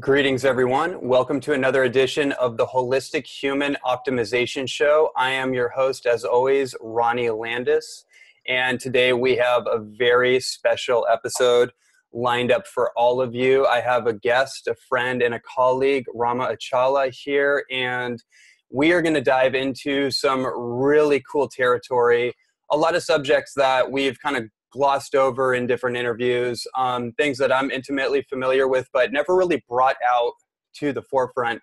Greetings, everyone. Welcome to another edition of the Holistic Human Optimization Show. I am your host, as always, Ronnie Landis. And today we have a very special episode lined up for all of you. I have a guest, a friend, and a colleague, Rama Achala, here. And we are going to dive into some really cool territory, a lot of subjects that we've kind of glossed over in different interviews, things that I'm intimately familiar with, but never really brought out to the forefront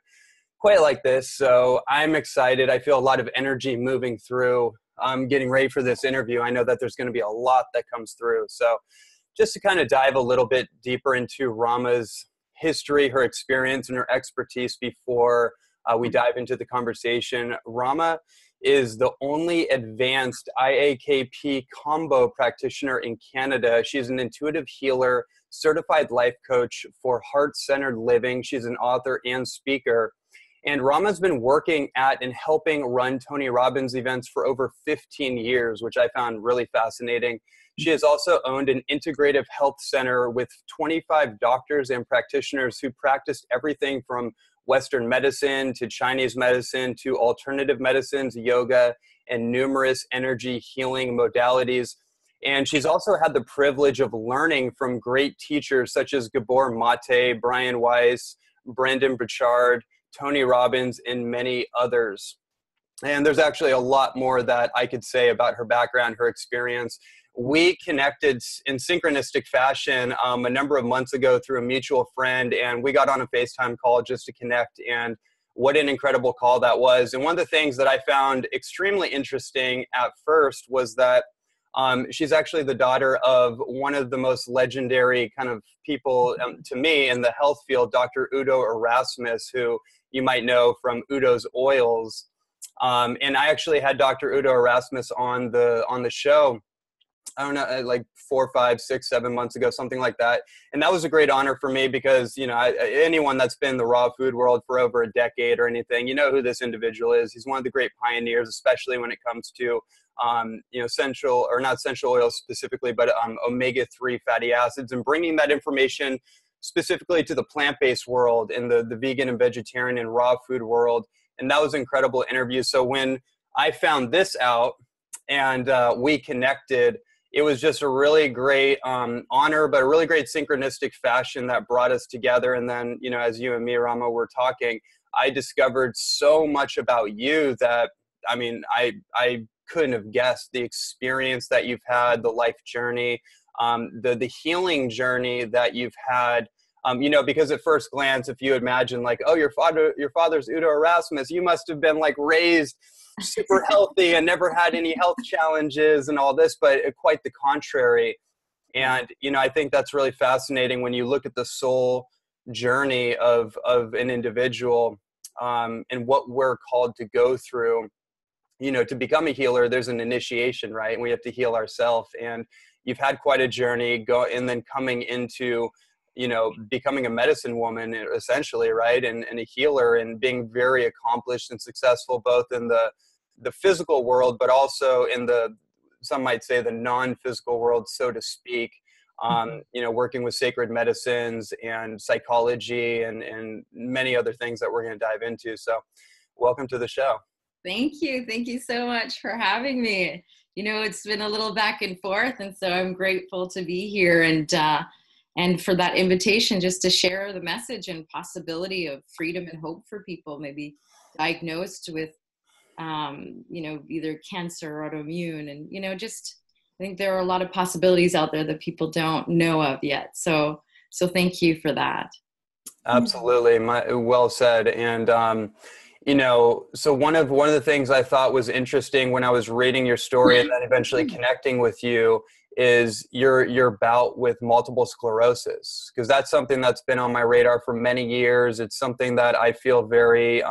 quite like this. So I'm excited. I feel a lot of energy moving through. I'm getting ready for this interview. I know that there's going to be a lot that comes through. So just to kind of dive a little bit deeper into Rama's history, her experience, and her expertise before we dive into the conversation. Rama is the only advanced IAKP combo practitioner in Canada. She's an intuitive healer, certified life coach for heart-centered living. She's an author and speaker. And Rama's been working at and helping run Tony Robbins events for over 15 years, which I found really fascinating. She has also owned an integrative health center with 25 doctors and practitioners who practiced everything from Western medicine to Chinese medicine to alternative medicines, yoga, and numerous energy healing modalities. And she's also had the privilege of learning from great teachers such as Gabor Mate, Brian Weiss, Brendon Burchard, Tony Robbins, and many others. And there's actually a lot more that I could say about her background, her experience. We connected in synchronistic fashion a number of months ago through a mutual friend, and we got on a FaceTime call just to connect, and what an incredible call that was. And one of the things that I found extremely interesting at first was that she's actually the daughter of one of the most legendary kind of people to me in the health field, Dr. Udo Erasmus, who you might know from Udo's Oils. And I actually had Dr. Udo Erasmus on the show, I don't know, like 4, 5, 6, 7 months ago, something like that. And that was a great honor for me because, you know, anyone that's been in the raw food world for over a decade or anything, you know who this individual is. He's one of the great pioneers, especially when it comes to, you know, not essential oils specifically, but omega-3 fatty acids, and bringing that information specifically to the plant-based world and the vegan and vegetarian and raw food world. And that was an incredible interview. So when I found this out and we connected, it was just a really great honor, but a really great synchronistic fashion that brought us together. And then, you know, as you and me, Rama, were talking, I discovered so much about you that, I mean, I couldn't have guessed the experience that you've had, the life journey, the healing journey that you've had. You know, because at first glance, if you imagine like, oh, your father's Udo Erasmus, you must have been like raised super healthy and never had any health challenges and all this, but quite the contrary. And, you know, I think that's really fascinating when you look at the soul journey of an individual and what we're called to go through. You know, to become a healer, there's an initiation, right? And we have to heal ourselves. And you've had quite a journey and then coming into, you know, becoming a medicine woman, essentially, right? And a healer, and being very accomplished and successful, both in the physical world, but also in some might say the non-physical world, so to speak. You know, working with sacred medicines and psychology and many other things that we're going to dive into. So welcome to the show. Thank you. Thank you so much for having me. You know, it's been a little back and forth, and so I'm grateful to be here and for that invitation just to share the message and possibility of freedom and hope for people maybe diagnosed with, you know, either cancer or autoimmune. And, you know, just, I think there are a lot of possibilities out there that people don't know of yet. So thank you for that. Absolutely. Well said. And, you know, so one of the things I thought was interesting when I was reading your story and then eventually connecting with you is your bout with multiple sclerosis, because that's something that's been on my radar for many years. It's something that I feel very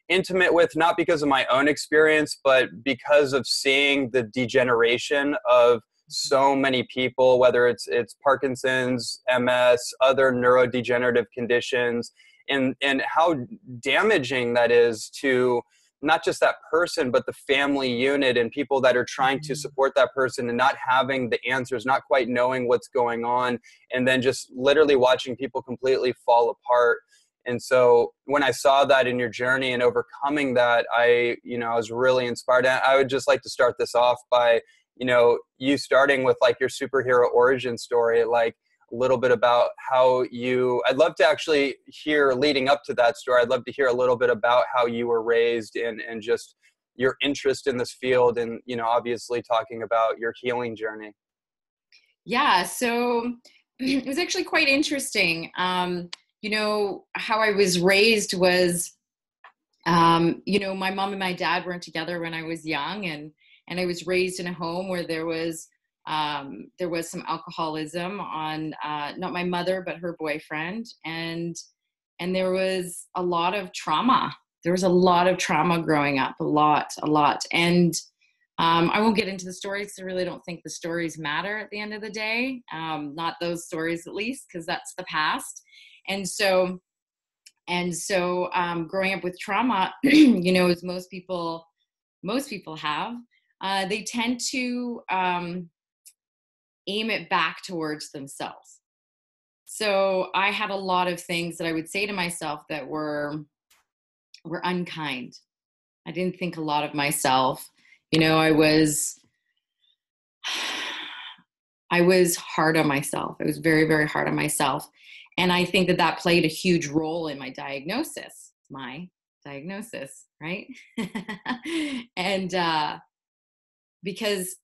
intimate with, not because of my own experience, but because of seeing the degeneration of so many people, whether it's Parkinson's, MS, other neurodegenerative conditions, and how damaging that is to not just that person, but the family unit and people that are trying to support that person and not having the answers, not quite knowing what's going on, and then just literally watching people completely fall apart. And so when I saw that in your journey and overcoming that, I was really inspired. And I would just like to start this off by, you starting with like your superhero origin story, like a little bit about I'd love to actually hear leading up to that story. I'd love to hear a little bit about how you were raised and just your interest in this field and, obviously talking about your healing journey. Yeah. So it was actually quite interesting. How I was raised was, my mom and my dad weren't together when I was young, and I was raised in a home where there was some alcoholism on, not my mother, but her boyfriend. And there was a lot of trauma. There was a lot of trauma growing up, a lot. And I won't get into the stories. I really don't think the stories matter at the end of the day. Not those stories, at least, because that's the past. And so growing up with trauma, as most people have, they tend to aim it back towards themselves. So I had a lot of things that I would say to myself that were unkind. I didn't think a lot of myself. I was hard on myself. I was very, very hard on myself. And I think that played a huge role in my diagnosis, right? And because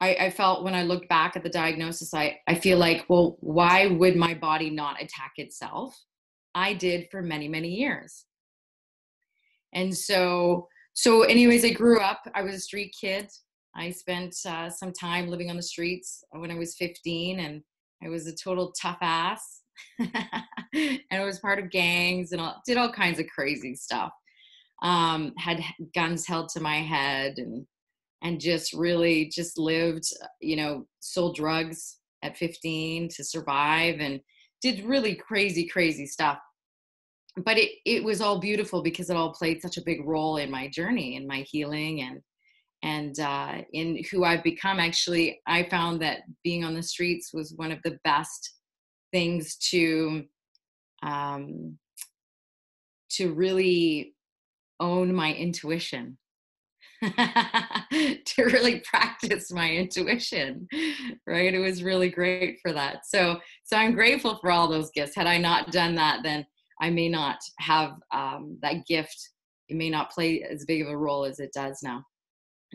I felt, when I looked back at the diagnosis, I feel like, well, why would my body not attack itself? I did for many, many years. And so anyways, I grew up, I was a street kid. I spent some time living on the streets when I was 15, and I was a total tough ass. And I was part of gangs and did all kinds of crazy stuff. Had guns held to my head, and just really just lived, sold drugs at 15 to survive, and did really crazy, crazy stuff. But it was all beautiful because it all played such a big role in my journey, in my healing, and in who I've become. Actually, I found that being on the streets was one of the best things to really own my intuition. To really practice my intuition, right? It was really great for that. So I'm grateful for all those gifts. Had I not done that, then I may not have that gift. It may not play as big of a role as it does now.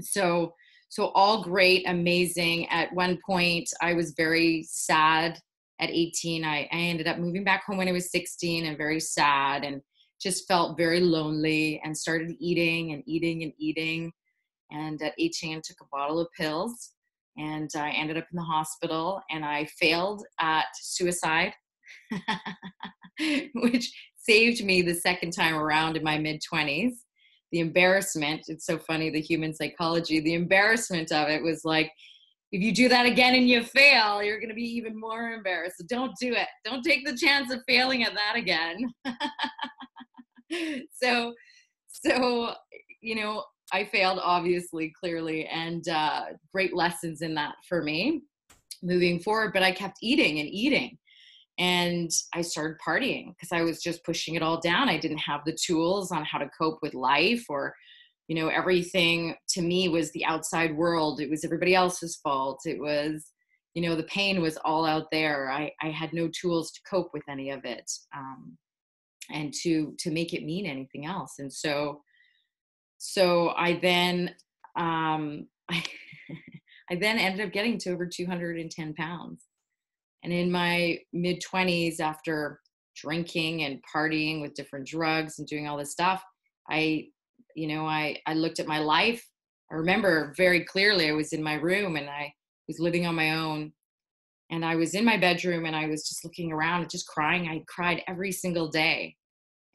So all great, amazing. At one point, I was very sad. At 18, I ended up moving back home when I was 16, and very sad, and just felt very lonely, and started eating and eating and eating. And at 18, took a bottle of pills, and I ended up in the hospital, and I failed at suicide, which saved me the second time around in my mid-20s. The embarrassment, it's so funny, the human psychology, the embarrassment of it was like, if you do that again and you fail, you're going to be even more embarrassed. So don't do it. Don't take the chance of failing at that again. So, I failed, obviously, clearly, and great lessons in that for me moving forward. But I kept eating and eating, and I started partying because I was just pushing it all down. I didn't have the tools on how to cope with life, or everything to me was the outside world. It was everybody else's fault. It was, the pain was all out there. I had no tools to cope with any of it, and to make it mean anything else. And so I then, I then ended up getting to over 210 pounds. And in my mid-20s, after drinking and partying with different drugs and doing all this stuff, I looked at my life. I remember very clearly, I was in my room, and I was living on my own, and I was in my bedroom, and I was just looking around and just crying. I cried every single day.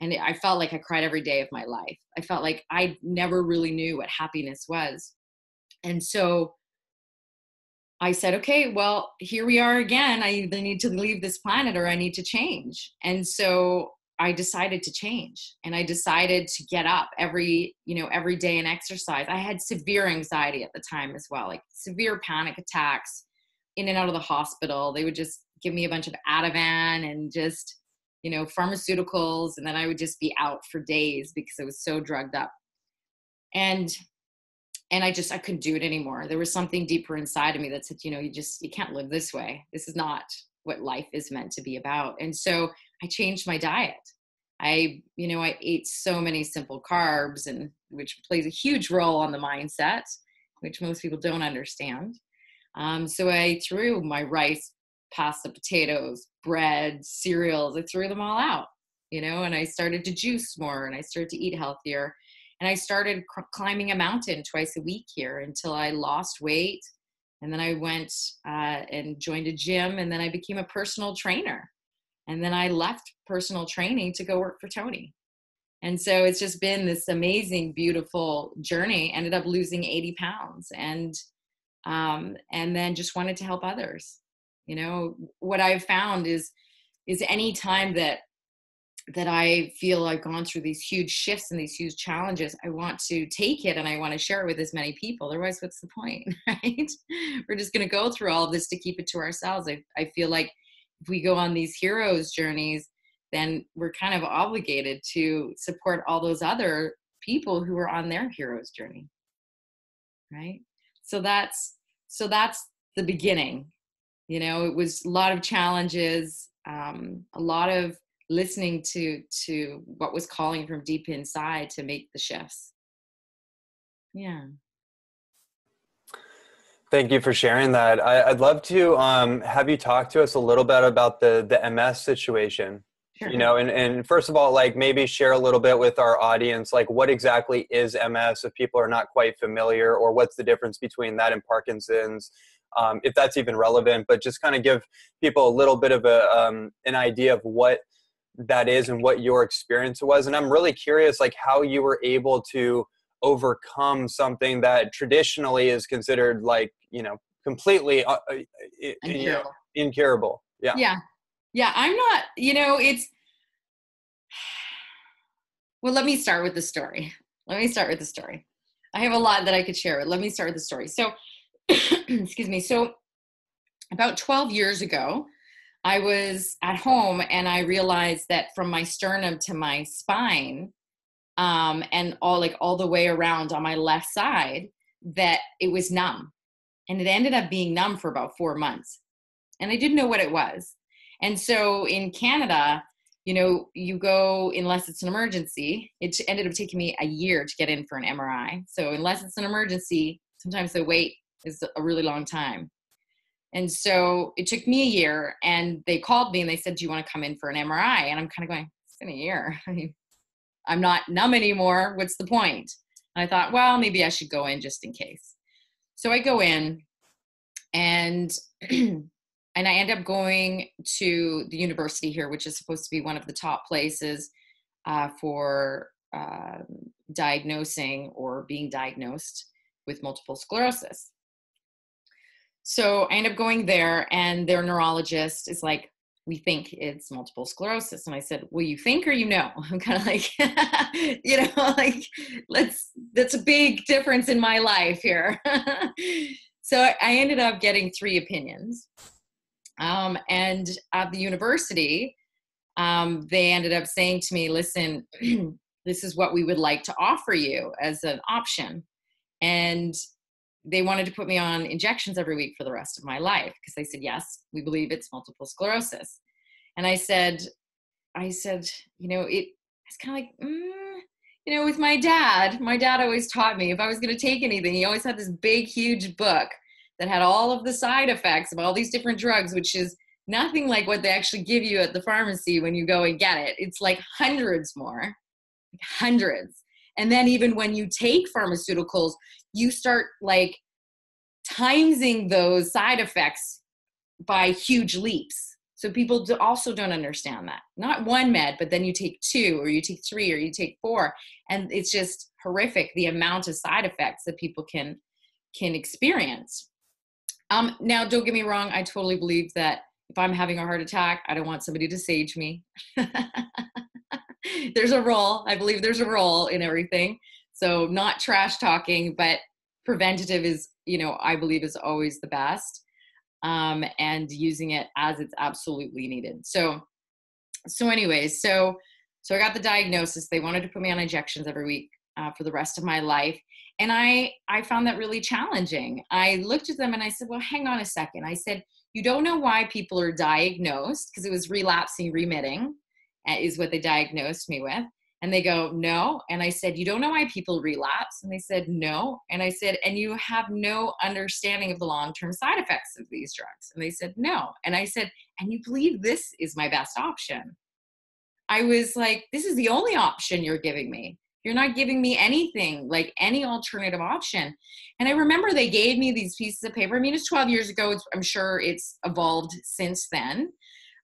And I felt like I cried every day of my life. I felt like I never really knew what happiness was. And so I said, okay, well, here we are again. I either need to leave this planet or I need to change. And so I decided to change, and I decided to get up every day and exercise. I had severe anxiety at the time as well, like severe panic attacks, in and out of the hospital. They would just give me a bunch of Ativan and just, pharmaceuticals. And then I would just be out for days because I was so drugged up. And I couldn't do it anymore. There was something deeper inside of me that said, you can't live this way. This is not what life is meant to be about. And so I changed my diet. I ate so many simple carbs, and which plays a huge role on the mindset, which most people don't understand. So I threw my rice, pasta, potatoes, bread, cereals, I threw them all out, and I started to juice more, and I started to eat healthier. And I started climbing a mountain twice a week here until I lost weight. And then I went and joined a gym, and then I became a personal trainer. And then I left personal training to go work for Tony. And so it's just been this amazing, beautiful journey. Ended up losing 80 pounds, and then just wanted to help others. What I've found is any time that I feel I've gone through these huge shifts and these huge challenges, I want to take it and I want to share it with as many people. Otherwise, what's the point, right? We're just going to go through all of this to keep it to ourselves. I feel like if we go on these heroes journeys, then we're kind of obligated to support all those other people who are on their hero's journey, right? So that's the beginning. It was a lot of challenges, a lot of listening to what was calling from deep inside to make the shifts. Yeah. Thank you for sharing that. I'd love to have you talk to us a little bit about the MS situation. Sure. And first of all, like maybe share a little bit with our audience, like what exactly is MS if people are not quite familiar, or what's the difference between that and Parkinson's, if that's even relevant, but just kind of give people a little bit of an idea of what that is and what your experience was. And I'm really curious, like how you were able to overcome something that traditionally is considered like, completely incurable. Yeah. I'm not, well, let me start with the story. I have a lot that I could share, but let me start with the story. So, excuse me. So about 12 years ago, I was at home and I realized that from my sternum to my spine, and all the way around on my left side, that it was numb. And it ended up being numb for about 4 months. And I didn't know what it was. And so in Canada, you go unless it's an emergency. It ended up taking me a year to get in for an MRI. So unless it's an emergency, sometimes the wait is a really long time. And so it took me a year, and they called me and they said, do you want to come in for an MRI? And I'm kind of going, it's been a year. I mean, I'm not numb anymore. What's the point? And I thought, well, maybe I should go in just in case. So I go in, and and I end up going to the university here, which is supposed to be one of the top places for diagnosing or being diagnosed with multiple sclerosis. So I end up going there, and their neurologist is like, we think it's multiple sclerosis. And I said, well, you think or I'm kind of like, that's a big difference in my life here. So I ended up getting 3 opinions. And at the university, they ended up saying to me, listen, this is what we would like to offer you as an option. And they wanted to put me on injections every week for the rest of my life, because they said, yes, we believe it's multiple sclerosis. And I said, it's kind of like, with my dad always taught me if I was going to take anything, he always had this big, huge book that had all of the side effects of all these different drugs, which is nothing like what they actually give you at the pharmacy when you go and get it. It's like hundreds more, like hundreds. And then even when you take pharmaceuticals, you start like timesing those side effects by huge leaps. So people also don't understand that. Not one med, but then you take 2 or you take 3 or you take 4. And it's just horrific, the amount of side effects that people can experience. Now, don't get me wrong. I totally believe that if I'm having a heart attack, I don't want somebody to sage me. there's a role. I believe there's a role in everything. So not trash talking, but preventative is, I believe is always the best. And using it as it's absolutely needed. So anyways, so I got the diagnosis. They wanted to put me on injections every week for the rest of my life. And I found that really challenging. I looked at them and I said, well, hang on a second. I said, you don't know why people are diagnosed, because it was relapsing remitting is what they diagnosed me with. And they go, no. And I said, you don't know why people relapse? And they said, no. And I said, and you have no understanding of the long-term side effects of these drugs? And they said, no. And I said, and you believe this is my best option? I was like, this is the only option you're giving me. You're not giving me anything, like any alternative option. And I remember they gave me these pieces of paper. I mean, it's 12 years ago. I'm sure it's evolved since then.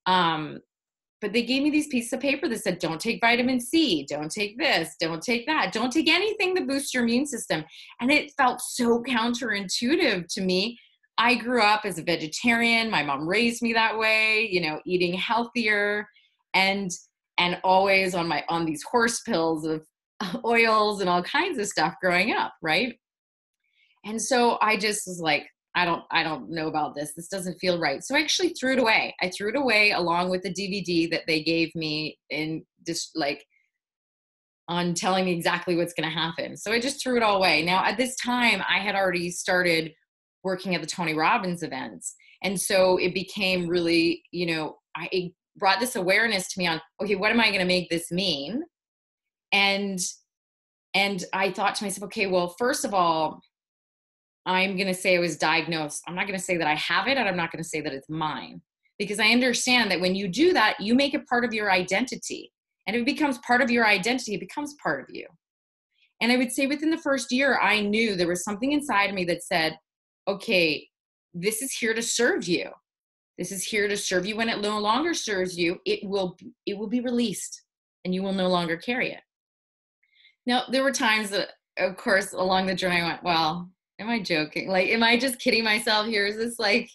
But they gave me these pieces of paper that said, don't take vitamin C, don't take this, don't take that, don't take anything that boosts your immune system. And it felt so counterintuitive to me. I grew up as a vegetarian. My mom raised me that way, eating healthier and always on these horse pills of oils and all kinds of stuff growing up, right? And so I just was like, I don't know about this. This doesn't feel right. So I actually threw it away. I threw it away along with the DVD that they gave me in just like on telling me exactly what's going to happen. So I just threw it all away. Now at this time I had already started working at the Tony Robbins events. And so it became really, it brought this awareness to me on, okay, what am I going to make this mean? And I thought to myself, okay, well, first of all, I'm going to say I was diagnosed. I'm not going to say that I have it, and I'm not going to say that it's mine, because I understand that when you do that, you make it part of your identity. And if it becomes part of your identity, it becomes part of you. And I would say within the first year, I knew there was something inside of me that said, okay, this is here to serve you. This is here to serve you. When it no longer serves you, it will be released and you will no longer carry it. Now, there were times that, of course, along the journey, I went, well, am I joking? Like, am I just kidding myself here? Is this like,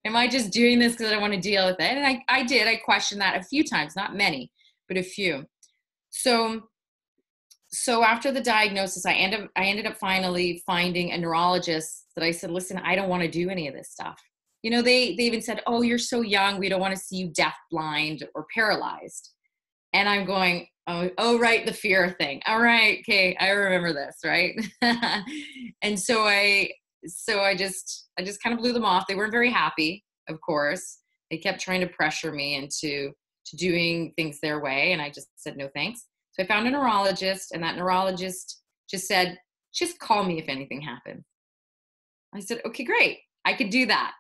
am I just doing this because I don't want to deal with it? And I did. I questioned that a few times, not many, but a few. So after the diagnosis, I ended up finally finding a neurologist that I said, listen, I don't want to do any of this stuff. They even said, oh, you're so young. We don't want to see you deaf, blind, or paralyzed. And I'm going, oh, right, the fear thing. All right, okay, I remember this, right? And so I just kind of blew them off. They weren't very happy, of course. They kept trying to pressure me into doing things their way, and I just said no thanks. So I found a neurologist, and that neurologist just said, just call me if anything happens. I said, okay, great, I could do that.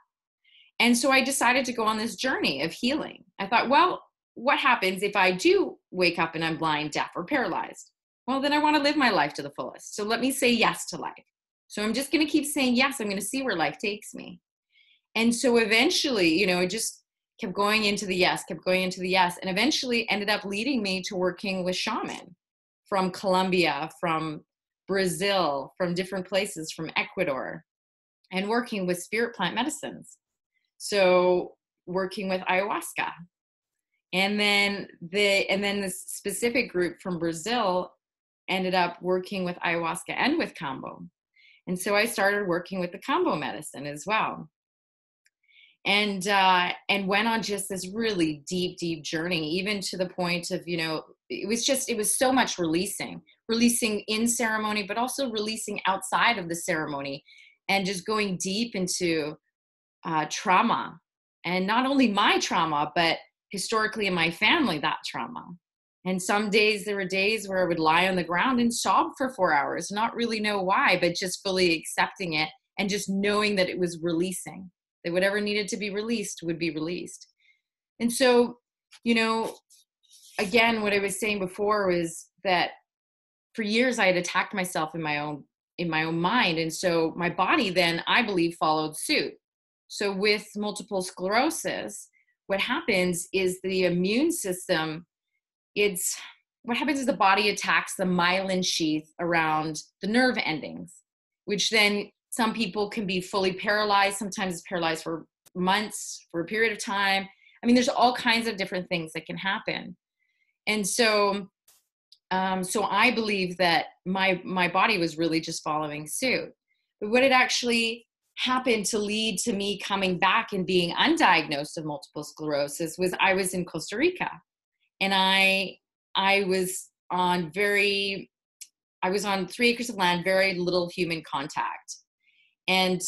And so I decided to go on this journey of healing. I thought, well, what happens if I do wake up and I'm blind, deaf, or paralyzed? Well, then I want to live my life to the fullest. So let me say yes to life. So I'm just going to keep saying yes. I'm going to see where life takes me. And so eventually, it just kept going into the yes, and eventually ended up leading me to working with shaman from Colombia, from Brazil, from different places, from Ecuador, and working with spirit plant medicines. So working with ayahuasca. And then this specific group from Brazil ended up working with ayahuasca and with kambo. And so I started working with the kambo medicine as well. And went on just this really deep, deep journey, even to the point of, it was so much releasing in ceremony, but also releasing outside of the ceremony, and just going deep into trauma. And not only my trauma, but historically in my family, that trauma. And some days, there were days where I would lie on the ground and sob for 4 hours, not really know why, but just fully accepting it and just knowing that it was releasing, that whatever needed to be released would be released. And so, again, what I was saying before was that for years I had attacked myself in my own mind. And so my body then, I believe, followed suit. So with multiple sclerosis, what happens is the immune system, what happens is the body attacks the myelin sheath around the nerve endings, which then some people can be fully paralyzed. Sometimes it's paralyzed for months, for a period of time. I mean, there's all kinds of different things that can happen. And so So I believe that my body was really just following suit. But what had actually happened to lead to me coming back and being undiagnosed of multiple sclerosis was I was in Costa Rica, and I was on 3 acres of land, very little human contact. And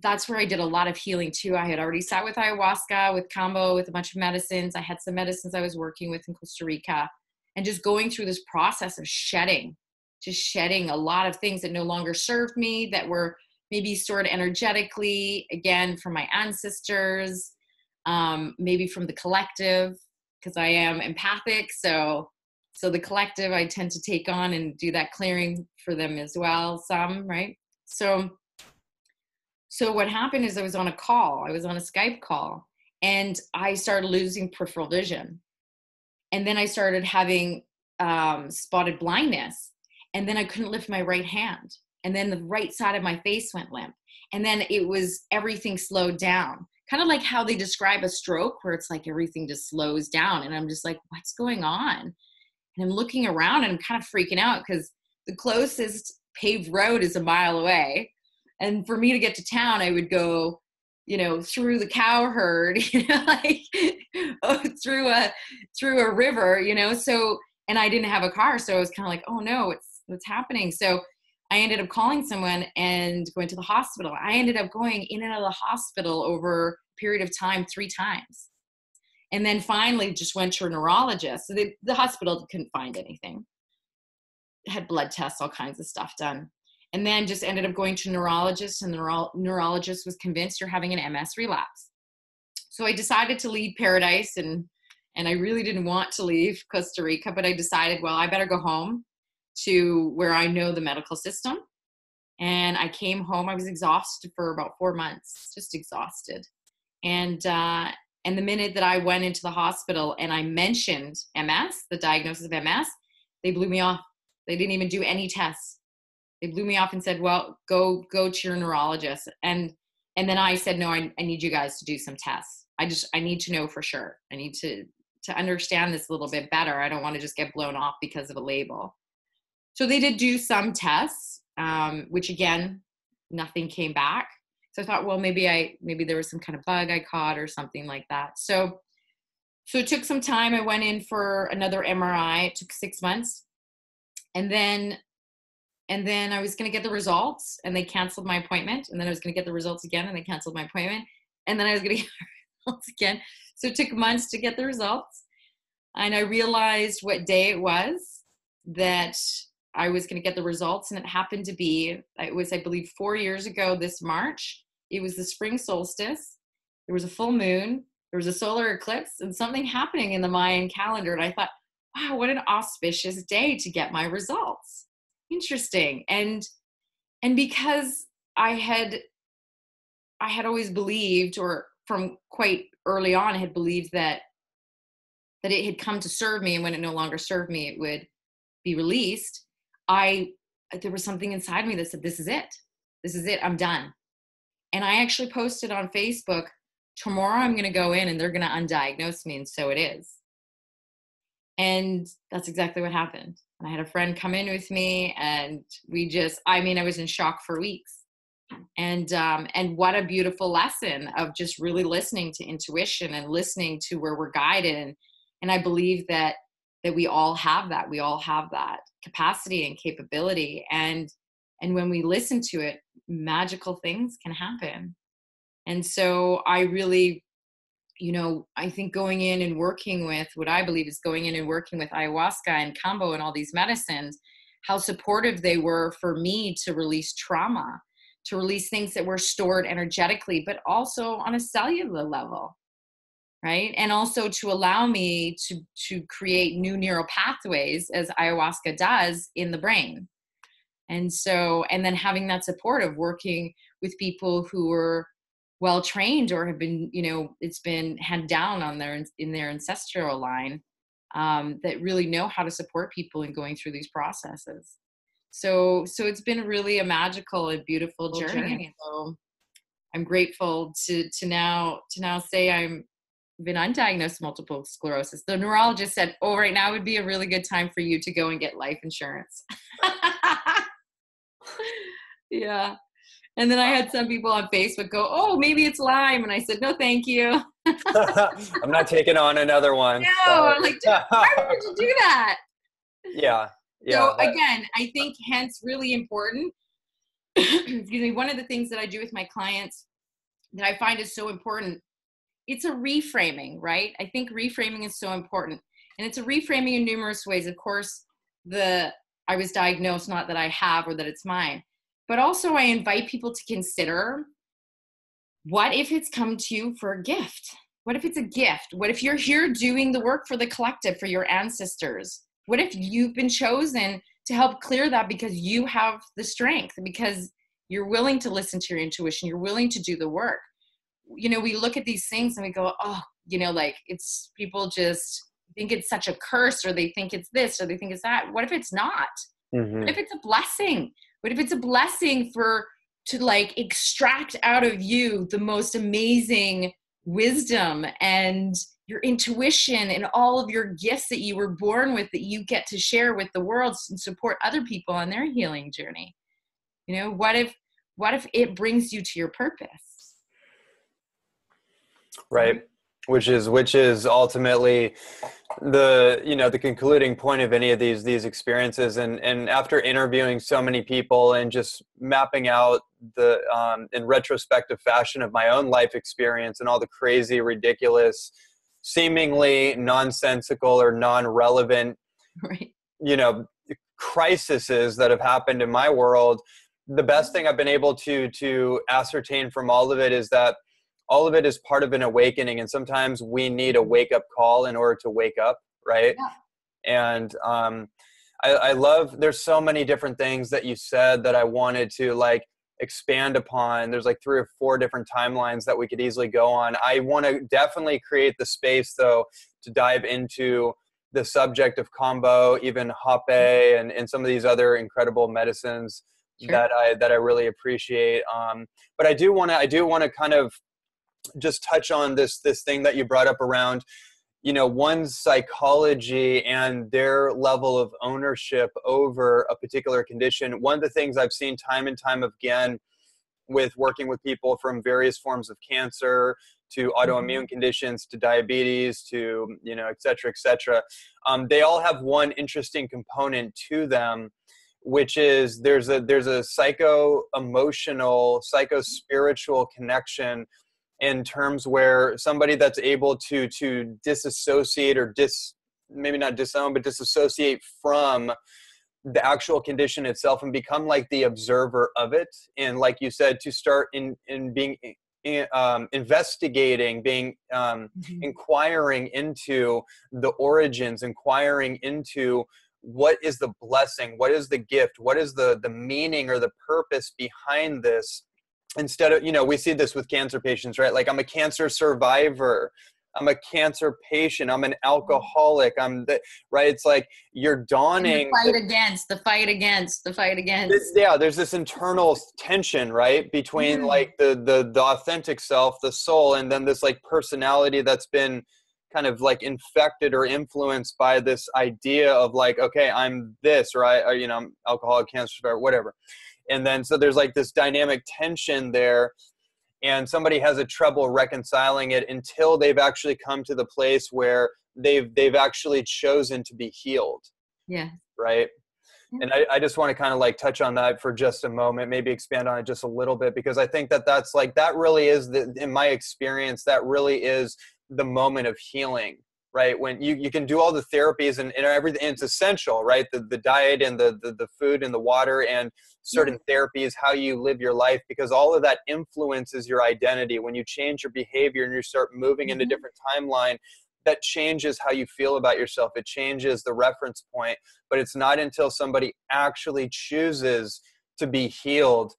that's where I did a lot of healing too. I had already sat with ayahuasca, with kambo, with a bunch of medicines. I had some medicines I was working with in Costa Rica, and just going through this process of just shedding a lot of things that no longer served me, that were maybe stored energetically, again, from my ancestors, maybe from the collective, because I am empathic. So the collective I tend to take on and do that clearing for them as well, some, right? So what happened is I was on a Skype call, and I started losing peripheral vision. And then I started having spotted blindness. And then I couldn't lift my right hand. And then the right side of my face went limp. And then everything slowed down. Kind of like how they describe a stroke, where it's like everything just slows down. And I'm just like, what's going on? And I'm looking around and I'm kind of freaking out, because the closest paved road is a mile away. And for me to get to town, I would go, through the cow herd, like through a river, so, and I didn't have a car. So I was kind of like, oh no, what's happening? So I ended up calling someone and going to the hospital. I ended up going in and out of the hospital over a period of time 3 times. And then finally just went to a neurologist. So the hospital couldn't find anything. Had blood tests, all kinds of stuff done. And then just ended up going to a neurologist, and the neurologist was convinced you're having an MS relapse. So I decided to leave paradise, and I really didn't want to leave Costa Rica, but I decided, well, I better go home to where I know the medical system. And I came home. I was exhausted for about 4 months, just exhausted. And the minute that I went into the hospital and I mentioned MS, the diagnosis of MS, they blew me off. They didn't even do any tests. They blew me off and said, well, go to your neurologist. And then I said, no, I need you guys to do some tests. I need to know for sure. I need to understand this a little bit better. I don't want to just get blown off because of a label. So they did do some tests, which again, nothing came back. So I thought, well, maybe there was some kind of bug I caught or something like that. So it took some time. I went in for another MRI. It took 6 months. And then I was going to get the results, and they canceled my appointment. And then I was going to get the results again, and they canceled my appointment. And then I was going to get the results again. So it took months to get the results. And I realized what day it was that I was going to get the results. And it happened to be, I believe 4 years ago this March. It was the spring solstice. There was a full moon. There was a solar eclipse, and something happening in the Mayan calendar. And I thought, wow, what an auspicious day to get my results. Interesting. And because I had always believed, or from quite early on had believed that it had come to serve me, and when it no longer served me, it would be released. There was something inside me that said, this is it, I'm done. And I actually posted on Facebook, tomorrow I'm going to go in and they're going to undiagnose me. And so it is. And that's exactly what happened. And I had a friend come in with me, and I was in shock for weeks. And what a beautiful lesson of just really listening to intuition and listening to where we're guided. And I believe that we all have that. We all have that capacity and capability. And when we listen to it, magical things can happen. And so I really, I think going in and working with what I believe is going in and working with ayahuasca and kambo and all these medicines, how supportive they were for me to release trauma, to release things that were stored energetically, but also on a cellular level, right? And also to allow me to create new neural pathways, as ayahuasca does, in the brain. And then having that support of working with people who are well trained or have been, it's been handed down in their ancestral line, that really know how to support people in going through these processes. So it's been really a magical and beautiful journey. So I'm grateful to now say been undiagnosed multiple sclerosis. The neurologist said, oh, right now would be a really good time for you to go and get life insurance. Yeah. And then I had some people on Facebook go, oh, maybe it's Lyme. And I said, no, thank you. I'm not taking on another one. No, I'm like, why would you do that? Yeah. So again, I think hence really important. Excuse me. One of the things that I do with my clients that I find is so important, it's a reframing, right? I think reframing is so important. And it's a reframing in numerous ways. Of course, I was diagnosed, not that I have or that it's mine, but also I invite people to consider, what if it's come to you for a gift? What if it's a gift? What if you're here doing the work for the collective, for your ancestors? What if you've been chosen to help clear that because you have the strength, because you're willing to listen to your intuition, you're willing to do the work? You know, we look at these things and we go, oh, you know, like it's, people just think it's such a curse, or they think it's this, or they think it's that. What if it's not? Mm-hmm. What if it's a blessing? What if it's a blessing to like extract out of you the most amazing wisdom and your intuition and all of your gifts that you were born with, that you get to share with the world and support other people on their healing journey? You know, what if it brings you to your purpose? Right. Which is ultimately the concluding point of any of these experiences. And after interviewing so many people and just mapping out in retrospective fashion of my own life experience and all the crazy, ridiculous, seemingly nonsensical or non-relevant, right, crises that have happened in my world, the best thing I've been able to ascertain from all of it is that all of it is part of an awakening. And sometimes we need a wake up call in order to wake up. Right. Yeah. And, I love, there's so many different things that you said that I wanted to like expand upon. There's like 3 or 4 different timelines that we could easily go on. I want to definitely create the space though, to dive into the subject of combo, even hape and some of these other incredible medicines. Sure. that I really appreciate. But I do want to kind of just touch on this thing that you brought up around, one's psychology and their level of ownership over a particular condition. One of the things I've seen time and time again with working with people from various forms of cancer to autoimmune conditions to diabetes to, et cetera, they all have one interesting component to them, which is there's a psycho-emotional, psycho-spiritual connection in terms where somebody that's able to disassociate or maybe not disown, but disassociate from the actual condition itself and become like the observer of it. And like you said, to start in being investigating, being inquiring into the origins, inquiring into what is the blessing, what is the gift, what is the meaning or the purpose behind this. Instead of, we see this with cancer patients, right? Like, I'm a cancer survivor, I'm a cancer patient, I'm an alcoholic, right? It's like you're donning the fight against. Yeah, there's this internal tension, right? Between like the authentic self, the soul, and then this like personality that's been kind of like infected or influenced by this idea of like, okay, I'm this, right? Or, I'm alcoholic, cancer survivor, whatever. And then, so there's like this dynamic tension there, and somebody has a trouble reconciling it until they've actually come to the place where they've actually chosen to be healed. Yeah. Right. And I just want to kind of like touch on that for just a moment, maybe expand on it just a little bit, because I think that's like, that really is in my experience, that really is the moment of healing. Right? When you can do all the therapies and everything, and it's essential, right? The diet and the food and the water and certain therapies, how you live your life, because all of that influences your identity. When you change your behavior and you start moving into a different timeline, that changes how you feel about yourself. It changes the reference point, but it's not until somebody actually chooses to be healed.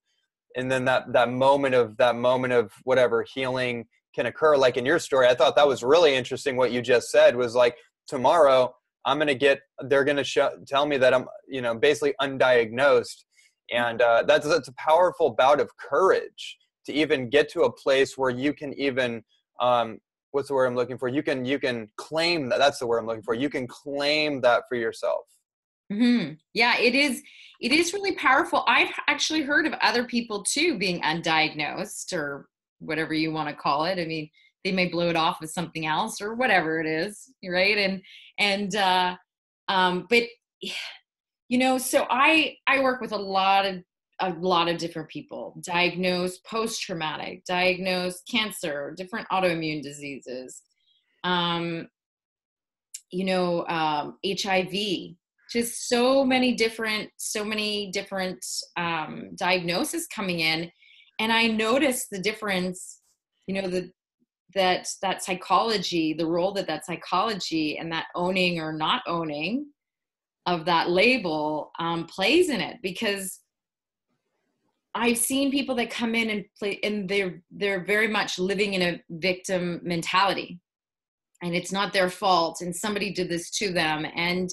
And then that moment of whatever healing can occur. Like in your story, I thought that was really interesting. What you just said was like, tomorrow they're going to tell me that I'm, basically undiagnosed. And that's a powerful bout of courage to even get to a place where you can even, what's the word I'm looking for? You can claim that. That's the word I'm looking for. You can claim that for yourself. Mm-hmm. Yeah, it is. It is really powerful. I've actually heard of other people too being undiagnosed, or whatever you want to call it. I mean, they may blow it off as something else or whatever it is, right? But so I work with a lot of different people, diagnosed post-traumatic, diagnosed cancer, different autoimmune diseases, HIV, just so many different diagnoses coming in. And I noticed the difference, that psychology, the role that psychology and that owning or not owning of that label plays in it. Because I've seen people that come in and play, and they're very much living in a victim mentality, and it's not their fault, and somebody did this to them, and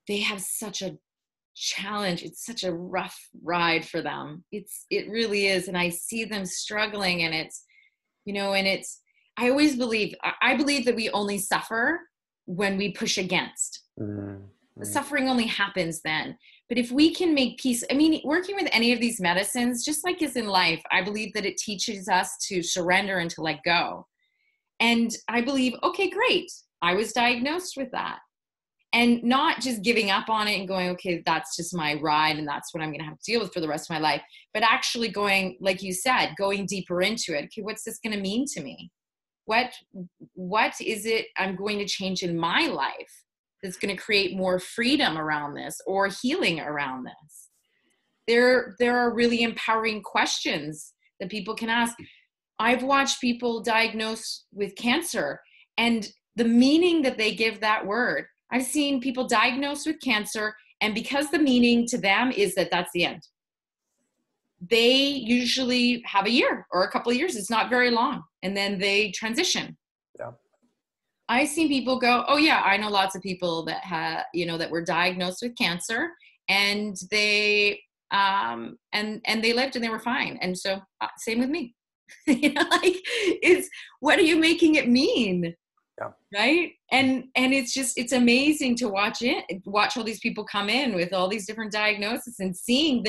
they have such a challenge. It's such a rough ride for them. It really is. And I see them struggling, and I always believe that we only suffer when we push against. The suffering only happens then. But if we can make peace, I mean, working with any of these medicines, just like as in life, I believe that it teaches us to surrender and to let go. And I believe, okay, great, I was diagnosed with that. And not just giving up on it and going, okay, that's just my ride and that's what I'm going to have to deal with for the rest of my life. But actually going, like you said, going deeper into it. Okay, what's this going to mean to me? What is it I'm going to change in my life that's going to create more freedom around this or healing around this? There are really empowering questions that people can ask. I've watched people diagnosed with cancer, and the meaning that they give that word. I've seen people diagnosed with cancer, and because the meaning to them is that that's the end, they usually have a year or a couple of years. It's not very long. And then they transition. Yeah. I've seen people go, oh yeah, I know lots of people that that were diagnosed with cancer, and they they lived and they were fine. And so same with me. It's, what are you making it mean? Yeah. Right. And it's amazing to watch all these people come in with all these different diagnoses and seeing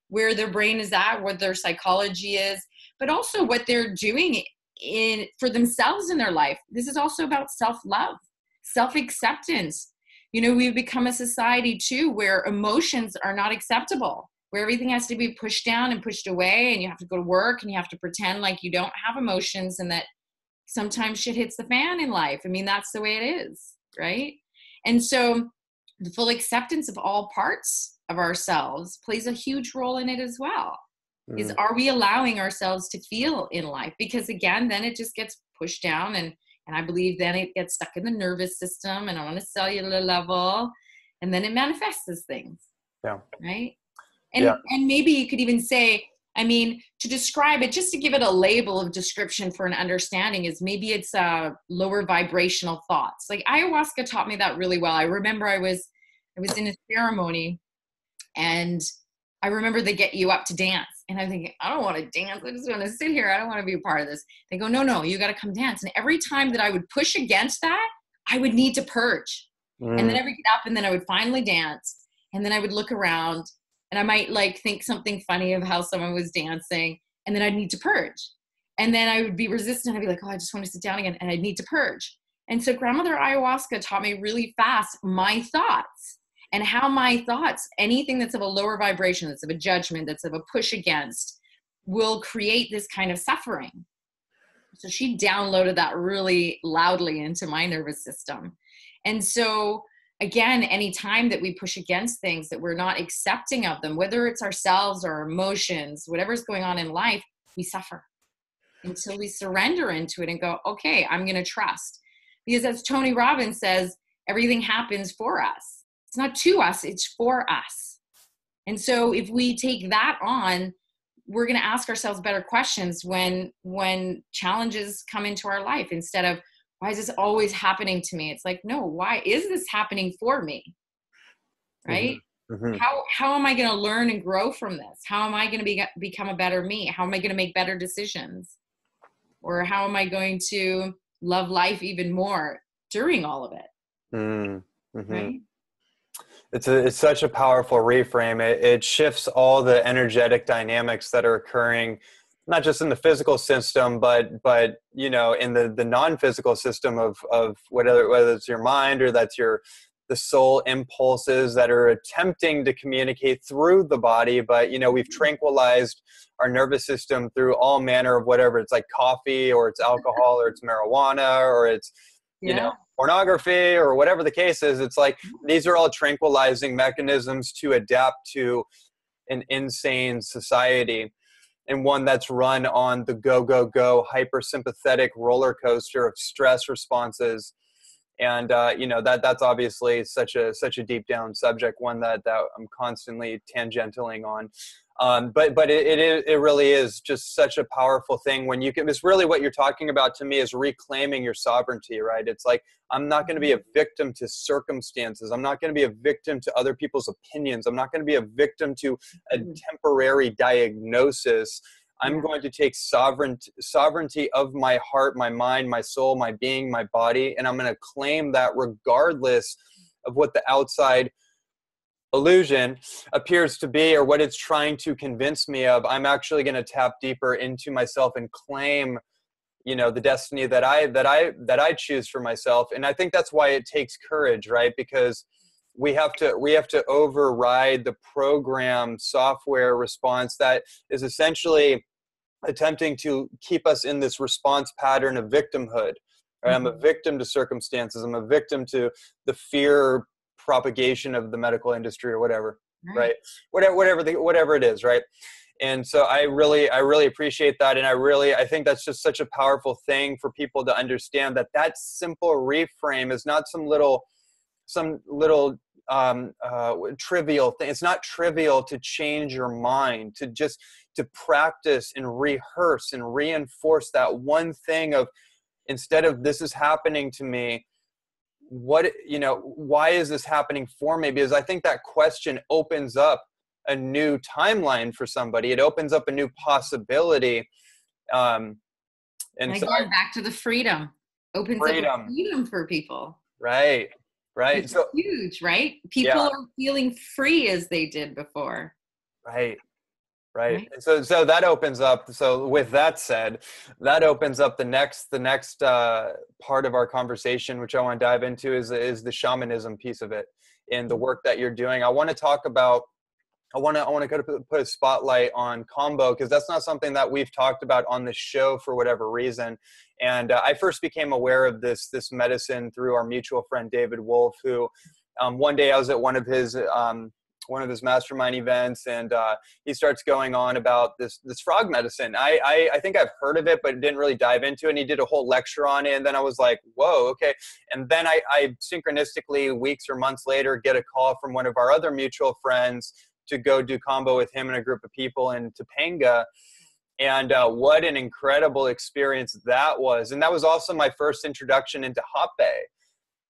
where their brain is at, what their psychology is, but also what they're doing for themselves in their life. This is also about self-love, self-acceptance. We've become a society too, where emotions are not acceptable, where everything has to be pushed down and pushed away, and you have to go to work and you have to pretend like you don't have emotions, and that sometimes shit hits the fan in life. I mean, that's the way it is, right? And so the full acceptance of all parts of ourselves plays a huge role in it as well. Is, are we allowing ourselves to feel in life? Because again, then it just gets pushed down, and I believe then it gets stuck in the nervous system and on a cellular level, and then it manifests as things. Yeah. Right? And maybe you could even say, I mean, to describe it, just to give it a label of description for an understanding, is maybe it's lower vibrational thoughts. Like ayahuasca taught me that really well. I remember I was in a ceremony, and I remember they get you up to dance, and I'm thinking, I don't want to dance. I just want to sit here. I don't want to be a part of this. They go, no, you got to come dance. And every time that I would push against that, I would need to purge. And then I would get up, and then I would finally dance, and then I would look around, and I might think something funny of how someone was dancing, and then I'd need to purge. And then I would be resistant. I'd be like, oh, I just want to sit down again, and I'd need to purge. And so grandmother ayahuasca taught me really fast my thoughts, and how my thoughts, anything that's of a lower vibration, that's of a judgment, that's of a push against, will create this kind of suffering. So she downloaded that really loudly into my nervous system. And so again, any time that we push against things, that we're not accepting of them, whether it's ourselves or emotions, whatever's going on in life, we suffer until we surrender into it and go, okay, I'm going to trust. Because as Tony Robbins says, everything happens for us. It's not to us, it's for us. And so if we take that on, we're going to ask ourselves better questions when challenges come into our life, instead of, why is this always happening to me? It's like, no, why is this happening for me? Right? Mm-hmm. How am I going to learn and grow from this? How am I going to become a better me? How am I going to make better decisions? Or how am I going to love life even more during all of it. Mm-hmm. Right? It's such a powerful reframe. It shifts all the energetic dynamics that are occurring, not just in the physical system, but you know, in the non-physical system of whether it's your mind or that's the soul impulses that are attempting to communicate through the body. But you know, we've tranquilized our nervous system through all manner of whatever. It's like coffee, or it's alcohol, or it's marijuana, or it's, you know, Yeah. pornography, or whatever the case is. It's like these are all tranquilizing mechanisms to adapt to an insane society, and one that's run on the go go go hypersympathetic roller coaster of stress responses. And you know, that's obviously such a deep down subject, one that I'm constantly tangentialing on. But it really is just such a powerful thing when you can. It's really what you're talking about to me is reclaiming your sovereignty, right? It's like, I'm not going to be a victim to circumstances. I'm not going to be a victim to other people's opinions. I'm not going to be a victim to a temporary diagnosis. I'm going to take sovereignty of my heart, my mind, my soul, my being, my body, and I'm going to claim that regardless of what the outside illusion appears to be or what it's trying to convince me of. I'm actually going to tap deeper into myself and claim, you know, the destiny that I choose for myself. And I think that's why it takes courage, right? Because we have to override the program software response that is essentially attempting to keep us in this response pattern of victimhood. Right? I'm a victim to circumstances. I'm a victim to the fear propagation of the medical industry or whatever, right? Whatever it is, right? And so I really appreciate that, and I think that's just such a powerful thing for people to understand, that simple reframe is not some little trivial thing. It's not trivial to change your mind, to practice and rehearse and reinforce that one thing of, instead of this is happening to me, what, you know, why is this happening for me? Because I think that question opens up a new timeline for somebody. It opens up a new possibility. And Again, so back to the freedom. Opens up a freedom for people. Right. Which is huge, right? People are feeling free as they did before. Right. And so that opens up. So with that said, that opens up the next part of our conversation, which I want to dive into is the shamanism piece of it and the work that you're doing. I want to talk about. I want to kind of put a spotlight on Kambo, because that's not something that we've talked about on the show for whatever reason. And I first became aware of this medicine through our mutual friend David Wolf, who one day I was at one of his mastermind events, and he starts going on about this frog medicine. I think I've heard of it, but didn't really dive into it. And he did a whole lecture on it, and then I was like, whoa, okay. And then I synchronistically, weeks or months later, get a call from one of our other mutual friends to go do Kambo with him and a group of people in Topanga. And what an incredible experience that was. And that was also my first introduction into Hape.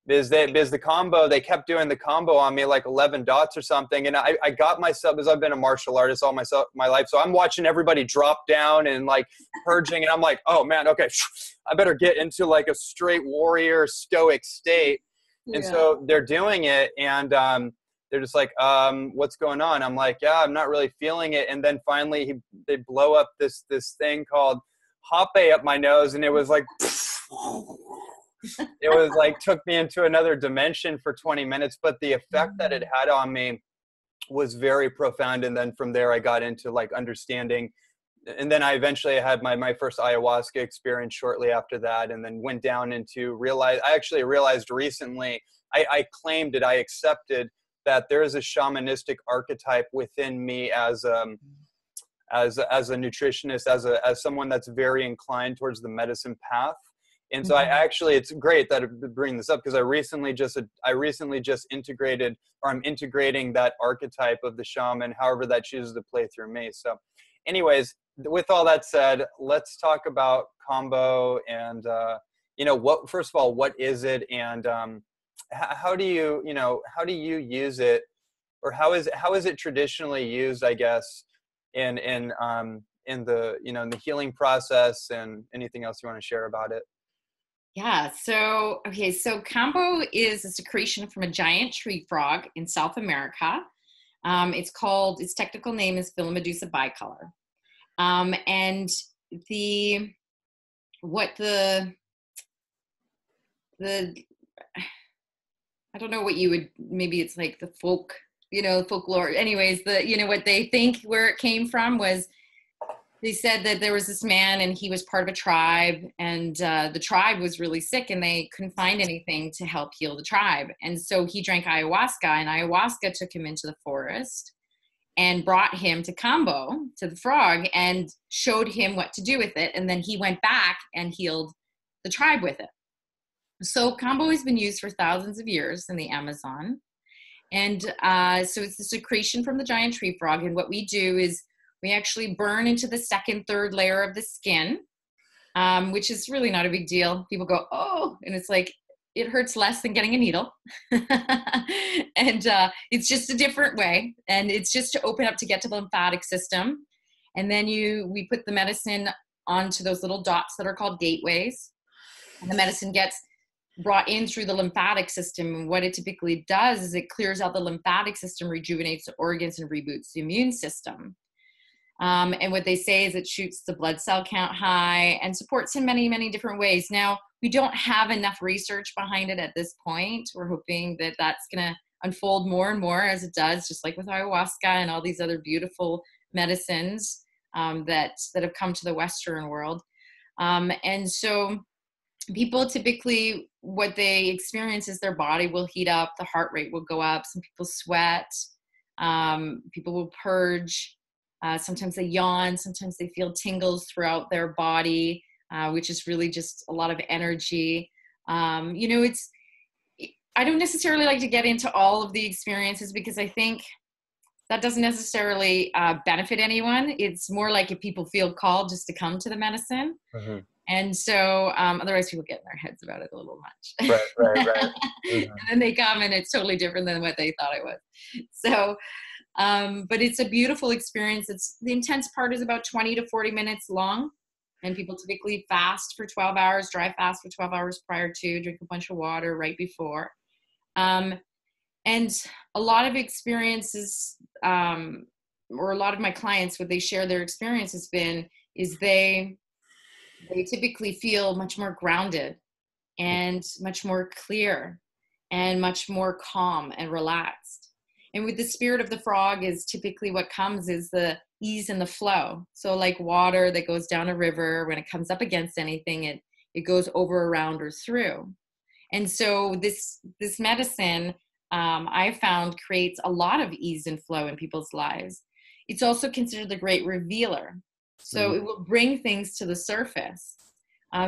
Because the Kambo, they kept doing the Kambo on me like 11 dots or something. And I got myself, because I've been a martial artist all my life. So I'm watching everybody drop down and like purging. And I'm like, oh man, okay, I better get into like a straight warrior stoic state. And so they're doing it, and they're just like, what's going on? I'm like, yeah, I'm not really feeling it. And then finally they blow up this thing called Hape up my nose. And it was like, it was like, took me into another dimension for 20 minutes. But the effect that it had on me was very profound. And then from there I got into like understanding. And then I eventually had my first ayahuasca experience shortly after that, and then went down into I actually realized recently, I claimed it, I accepted that there is a shamanistic archetype within me as a nutritionist, as someone that's very inclined towards the medicine path. And so it's great that I bring this up, because I recently just integrated, or I'm integrating that archetype of the shaman, however that chooses to play through me. So anyways, with all that said, let's talk about Kambo and, first of all, what is it? And, how do you use it, or how is it traditionally used, I guess, in the, in the healing process, and anything else you want to share about it? Yeah. So kambo is a secretion from a giant tree frog in South America. Its technical name is Philomedusa bicolor. And the, what the, I don't know what you would, maybe it's like the folklore. Anyways, what they think where it came from was, they said that there was this man and he was part of a tribe, and the tribe was really sick and they couldn't find anything to help heal the tribe. And so he drank ayahuasca, and ayahuasca took him into the forest and brought him to Kambo, to the frog, and showed him what to do with it. And then he went back and healed the tribe with it. So Kambo has been used for thousands of years in the Amazon. And so it's the secretion from the giant tree frog. And what we do is we actually burn into the second, third layer of the skin, which is really not a big deal. People go, oh, and it's like, it hurts less than getting a needle. And it's just a different way. And it's just to open up to get to the lymphatic system. And then we put the medicine onto those little dots that are called gateways. And the medicine gets brought in through the lymphatic system. And what it typically does is it clears out the lymphatic system, rejuvenates the organs, and reboots the immune system. And what they say is it shoots the blood cell count high and supports in many, many different ways. Now, we don't have enough research behind it at this point. We're hoping that that's going to unfold more and more as it does, just like with ayahuasca and all these other beautiful medicines that have come to the Western world. And so people typically, what they experience is their body will heat up, the heart rate will go up, some people sweat, people will purge. Sometimes they yawn, sometimes they feel tingles throughout their body, which is really just a lot of energy. I don't necessarily like to get into all of the experiences because I think that doesn't necessarily benefit anyone. It's more like if people feel called just to come to the medicine. Mm-hmm. And so otherwise people get in their heads about it a little much. Right. Mm-hmm. And then they come and it's totally different than what they thought it was. So but it's a beautiful experience. The intense part is about 20 to 40 minutes long, and people typically fast for 12 hours, dry fast for 12 hours prior to, drink a bunch of water right before. And a lot of experiences, or a lot of my clients, what they share their experience has been, is they typically feel much more grounded and much more clear and much more calm and relaxed. And with the spirit of the frog is typically what comes is the ease and the flow. So like water that goes down a river, when it comes up against anything, it goes over, around, or through. And so this medicine, I found, creates a lot of ease and flow in people's lives. It's also considered the great revealer. So it will bring things to the surface.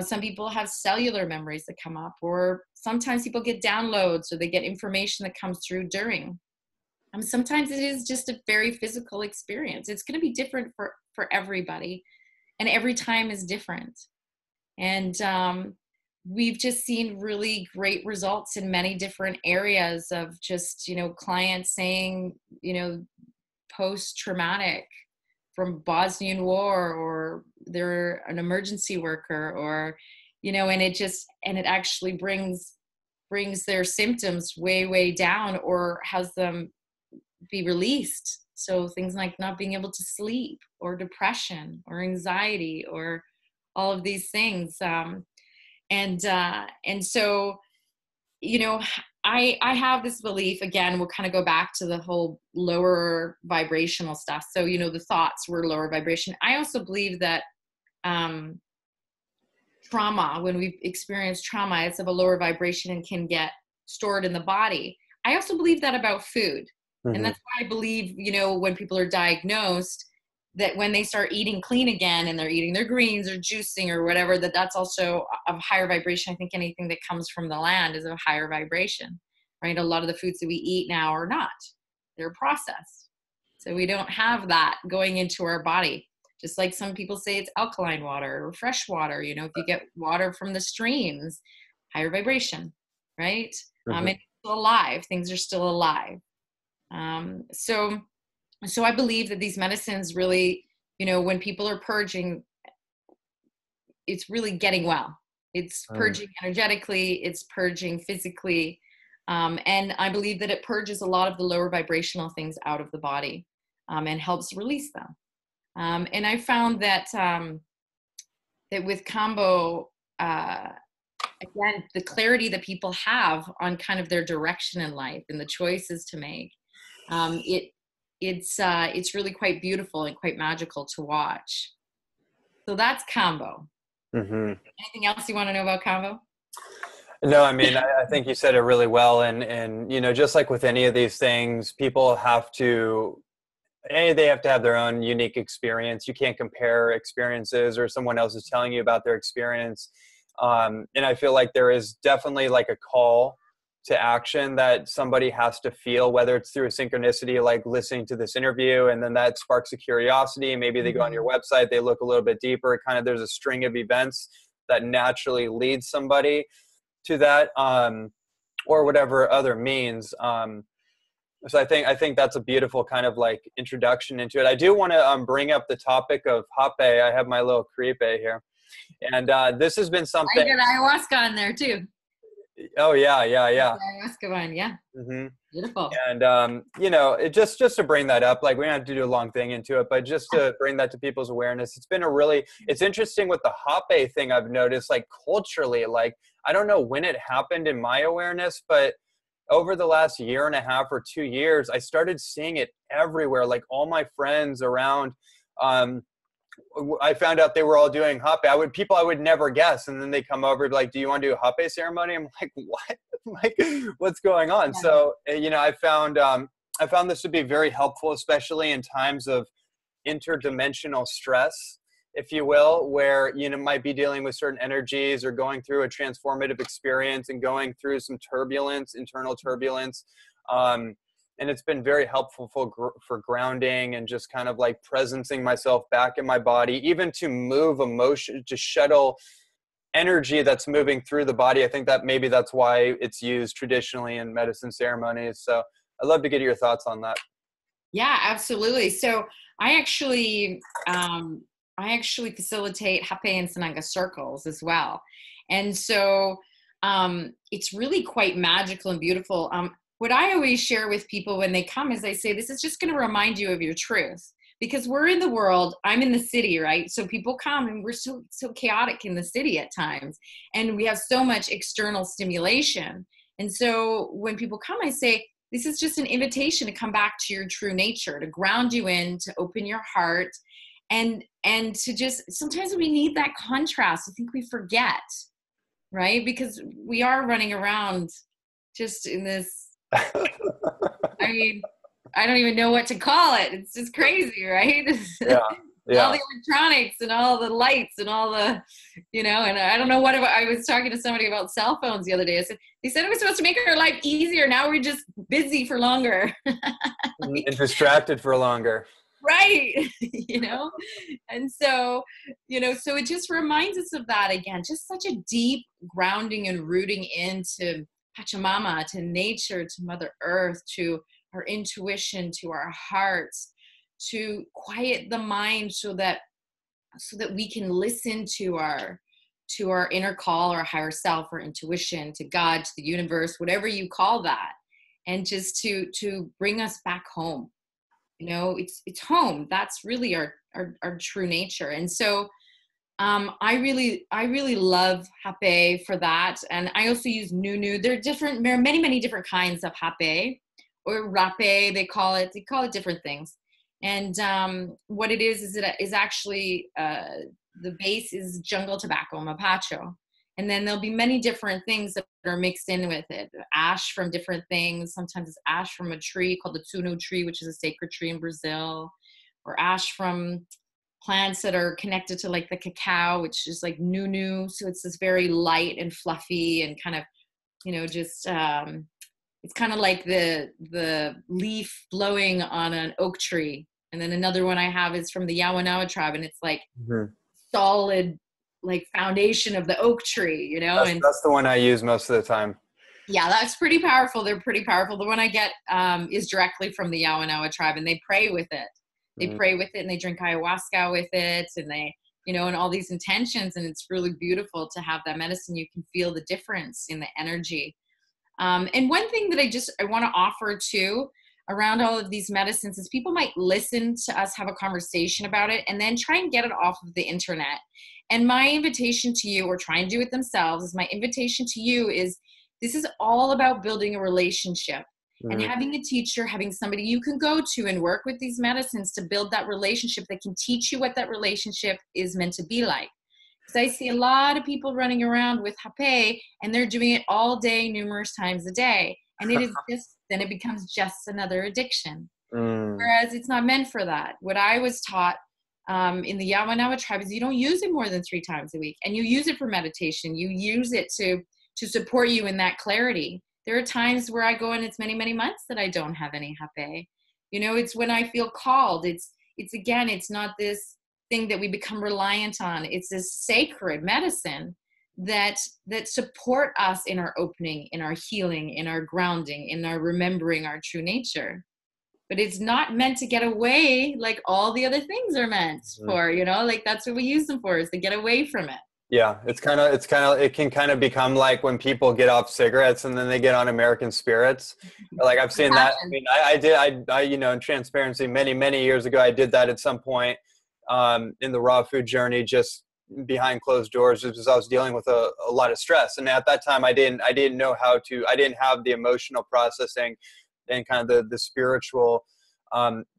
Some people have cellular memories that come up, or sometimes people get downloads, or they get information that comes through during. Sometimes it is just a very physical experience. It's going to be different for everybody, and every time is different. And we've just seen really great results in many different areas of just, clients saying, post-traumatic from Bosnian War, or they're an emergency worker, or, and it actually brings their symptoms way, way down, or has them be released. So things like not being able to sleep, or depression, or anxiety, or all of these things. And so, I have this belief, again, we'll kind of go back to the whole lower vibrational stuff. So, the thoughts were lower vibration. I also believe that trauma, when we've experienced trauma, it's of a lower vibration and can get stored in the body. I also believe that about food. Mm-hmm. And that's why I believe, when people are diagnosed, that when they start eating clean again and they're eating their greens or juicing or whatever, that's also of higher vibration. I think anything that comes from the land is of higher vibration, right? A lot of the foods that we eat now are not. They're processed. So we don't have that going into our body. Just like some people say it's alkaline water or fresh water. If you get water from the streams, higher vibration, right? Mm-hmm. And it's still alive. Things are still alive. So I believe that these medicines really, when people are purging, it's really getting well. It's purging energetically, it's purging physically. And I believe that it purges a lot of the lower vibrational things out of the body, and helps release them. And I found that that with Kambo, again, the clarity that people have on kind of their direction in life and the choices to make, it's really quite beautiful and quite magical to watch. So that's Kambo. Mm-hmm. Anything else you want to know about Kambo? No, I mean, I think you said it really well. And, you know, just like with any of these things, people have to, they have to have their own unique experience. You can't compare experiences, or someone else is telling you about their experience. And I feel like there is definitely like a call to action that somebody has to feel, whether it's through a synchronicity, like listening to this interview, and then that sparks a curiosity. Maybe they go on your website, they look a little bit deeper. Kind of, there's a string of events that naturally leads somebody to that, or whatever other means. So I think that's a beautiful kind of like introduction into it. I do want to bring up the topic of hape. I have my little crepe here, and this has been something. I got ayahuasca on there too. Oh yeah. Ayahuasca one, yeah. Mm-hmm. Beautiful. And you know, it just to bring that up, like we don't have to do a long thing into it, but just to bring that to people's awareness. It's interesting with the hape thing. I've noticed, like culturally, like I don't know when it happened in my awareness, but over the last year and a half or 2 years, I started seeing it everywhere. Like all my friends around, I found out they were all doing hape. People I would never guess, and then they come over like, "Do you want to do a hape ceremony?" I'm like, "What? Like, what's going on?" Yeah. So, you know, I found this to be very helpful, especially in times of interdimensional stress, if you will, where you know might be dealing with certain energies or going through a transformative experience and going through some turbulence, internal turbulence. And it's been very helpful for grounding and just kind of like presencing myself back in my body, even to move emotion, to shuttle energy that's moving through the body. I think that maybe that's why it's used traditionally in medicine ceremonies. So I'd love to get your thoughts on that. Yeah, absolutely. So I actually facilitate hape and sananga circles as well. And so it's really quite magical and beautiful. What I always share with people when they come is I say, this is just going to remind you of your truth, because we're in the world, I'm in the city, right? So people come and we're so chaotic in the city at times, and we have so much external stimulation. And so when people come, I say, this is just an invitation to come back to your true nature, to ground you in, to open your heart, and to just, sometimes we need that contrast. I think we forget, right? Because we are running around just in this, I mean, I don't even know what to call it. It's just crazy, right? Yeah. All the electronics and all the lights and all the, you know, and I don't know what, I was talking to somebody about cell phones the other day. They said it was supposed to make our life easier. Now we're just busy for longer. And distracted for longer. Right. You know? And so, you know, so it just reminds us of that again, just such a deep grounding and rooting into Pachamama, to nature, to Mother Earth, to our intuition, to our hearts, to quiet the mind so that we can listen to our inner call, our higher self, our intuition, to God, to the universe, whatever you call that, and just to bring us back home. You know, it's home. That's really our true nature. And so I really love hape for that. And I also use nunu. There are many different kinds of hape, or rape, they call it different things. And what it is it is actually, the base is jungle tobacco, mapacho. And then there'll be many different things that are mixed in with it. Ash from different things. Sometimes it's ash from a tree called the tunu tree, which is a sacred tree in Brazil, or ash from plants that are connected to like the cacao, which is like nunu. So it's this very light and fluffy and kind of, you know, just, it's kind of like the leaf blowing on an oak tree. And then another one I have is from the Yawanawa tribe, and it's like solid, like foundation of the oak tree, you know? That's the one I use most of the time. Yeah, that's pretty powerful. They're pretty powerful. The one I get is directly from the Yawanawa tribe, and they pray with it. They pray with it, and they drink ayahuasca with it, and they and all these intentions. And it's really beautiful to have that medicine. You can feel the difference in the energy. And one thing that I want to offer too around all of these medicines is people might listen to us have a conversation about it and then try and get it off of the internet. And my invitation to you, or try and do it themselves, is my invitation to you is this is all about building a relationship and having a teacher, having somebody you can go to and work with these medicines to build that relationship that can teach you what that relationship is meant to be like. Because I see a lot of people running around with hape and they're doing it all day, numerous times a day. And it is just, then it becomes just another addiction. Whereas it's not meant for that. What I was taught in the Yawanawa tribe is you don't use it more than 3 times a week. And you use it for meditation. You use it to support you in that clarity. There are times where I go and it's many, many months that I don't have any hape. It's when I feel called. It's again, it's not this thing that we become reliant on. It's this sacred medicine that support us in our opening, in our healing, in our grounding, in our remembering our true nature. But it's not meant to get away like all the other things are meant for, like that's what we use them for, is to get away from it. Yeah, it can kind of become like when people get off cigarettes and then they get on American spirits. Like I've seen that. I mean, I in transparency, many, many years ago, I did that at some point in the raw food journey, just behind closed doors, because I was dealing with a lot of stress. And at that time I didn't know I didn't have the emotional processing and kind of the spiritual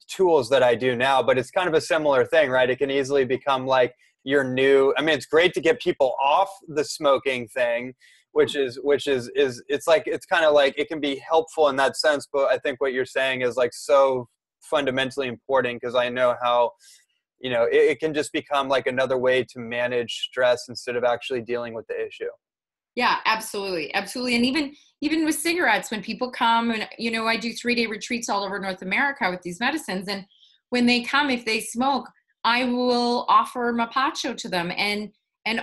tools that I do now. But it's kind of a similar thing, right? It can easily become like your new, I mean, it's great to get people off the smoking thing, which is it's like, it's kind of like, it can be helpful in that sense. But I think what you're saying is like so fundamentally important, because I know how, it can just become like another way to manage stress instead of actually dealing with the issue. Yeah, absolutely. Absolutely. And even with cigarettes, when people come and, I do 3-day retreats all over North America with these medicines. And when they come, if they smoke, I will offer mapacho to them and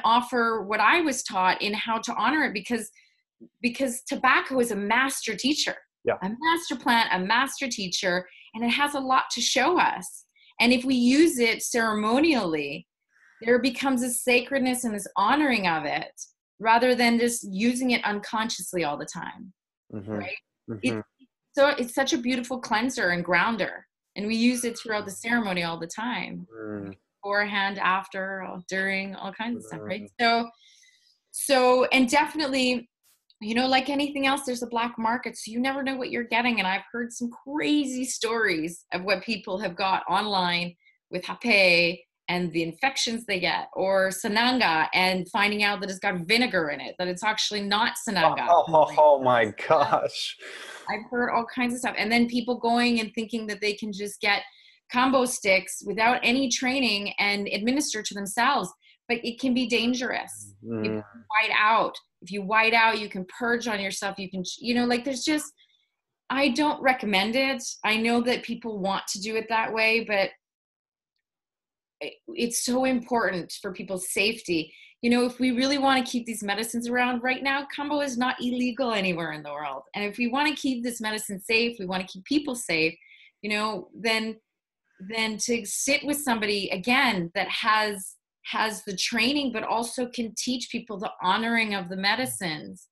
offer what I was taught in how to honor it, because tobacco is a master teacher, a master plant, a master teacher, and it has a lot to show us. And if we use it ceremonially, there becomes a sacredness and this honoring of it, rather than just using it unconsciously all the time, right? It's such a beautiful cleanser and grounder. And we use it throughout the ceremony all the time, beforehand, after, during, all kinds of stuff, right? So, and definitely, like anything else, there's a black market, so you never know what you're getting. And I've heard some crazy stories of what people have got online with hape and the infections they get, or sananga, and finding out that it's got vinegar in it, that it's actually not sananga. Oh my gosh. I've heard all kinds of stuff. And then people going and thinking that they can just get combo sticks without any training and administer to themselves. But it can be dangerous. You can white out. If you white out, you can purge on yourself. You can, there's just, I don't recommend it. I know that people want to do it that way, but it's so important for people's safety. If we really want to keep these medicines around right now, combo is not illegal anywhere in the world. And if we want to keep this medicine safe, we want to keep people safe, then to sit with somebody again that has the training, but also can teach people the honoring of the medicines.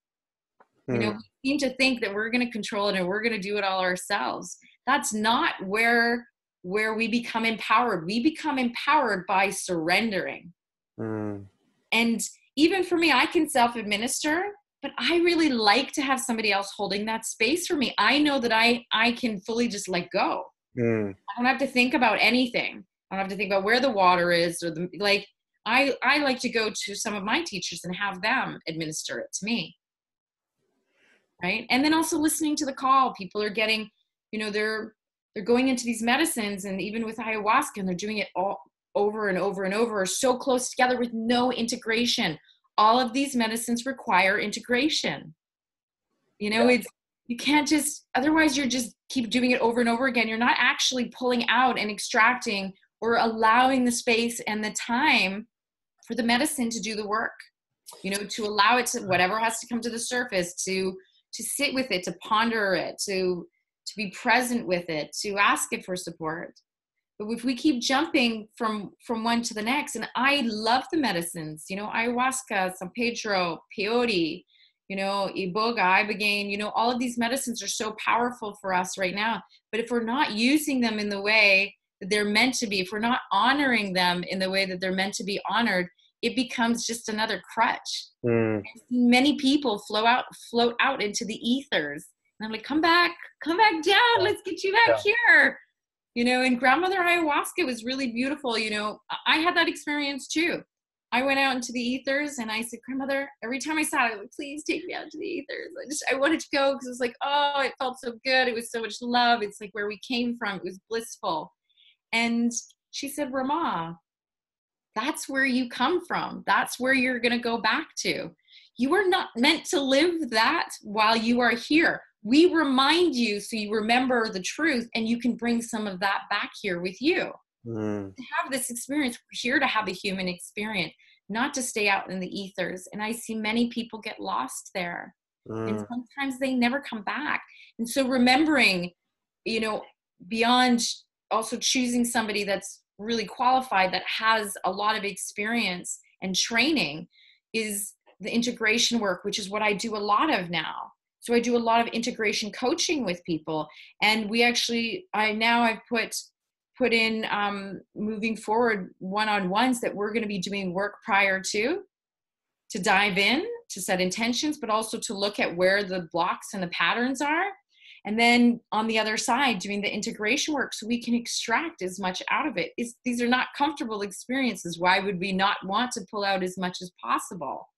We seem to think that we're going to control it and we're going to do it all ourselves. That's not where we become empowered. We become empowered by surrendering. And even for me, I can self-administer, but I really like to have somebody else holding that space for me. I know that I can fully just let go. I don't have to think about anything. I don't have to think about where the water is, or I like to go to some of my teachers and have them administer it to me. Right. And then also listening to the call. People are getting, they're going into these medicines, and even with ayahuasca, and they're doing it all over and over and over, so close together with no integration. All of these medicines require integration. It's, you can't just, otherwise you're just keep doing it over and over again. You're not actually pulling out and extracting or allowing the space and the time for the medicine to do the work, to allow it to, whatever has to come to the surface, to sit with it, to ponder it, to be present with it, to ask it for support. But if we keep jumping from one to the next, and I love the medicines, ayahuasca, San Pedro, peyote, iboga, ibogaine, all of these medicines are so powerful for us right now. But if we're not using them in the way that they're meant to be, if we're not honoring them in the way that they're meant to be honored, it becomes just another crutch. Many people float out into the ethers. And I'm like, come back down. Let's get you back here. And grandmother ayahuasca was really beautiful. I had that experience too. I went out into the ethers and I said, grandmother, every time I saw it, I was like, please take me out to the ethers. I wanted to go because it was like, oh, it felt so good. It was so much love. It's like where we came from. It was blissful. And she said, Rama, that's where you come from. That's where you're going to go back to. You are not meant to live that while you are here. We remind you so you remember the truth and you can bring some of that back here with you. To have this experience, we're here to have a human experience, not to stay out in the ethers. And I see many people get lost there. And sometimes they never come back. And so remembering, beyond also choosing somebody that's really qualified, that has a lot of experience and training, is the integration work, which is what I do a lot of now. So I do a lot of integration coaching with people. And I've put in moving forward one-on-ones that we're going to be doing work prior to dive in, to set intentions, but also to look at where the blocks and the patterns are. And then on the other side, doing the integration work so we can extract as much out of it. These are not comfortable experiences. Why would we not want to pull out as much as possible?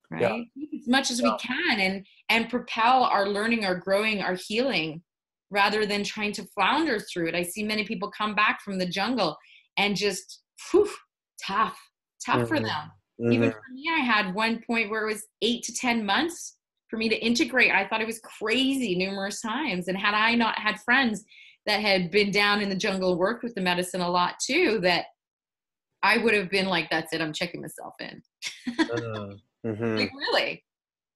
Right? Yeah. As much as we can and propel our learning, our growing, our healing, rather than trying to flounder through it. I see many people come back from the jungle and just, tough for them. Even for me, I had one point where it was 8 to 10 months for me to integrate. I thought it was crazy numerous times. And had I not had friends that had been down in the jungle, worked with the medicine a lot too, that I would have been like, that's it, I'm checking myself in. Like, really?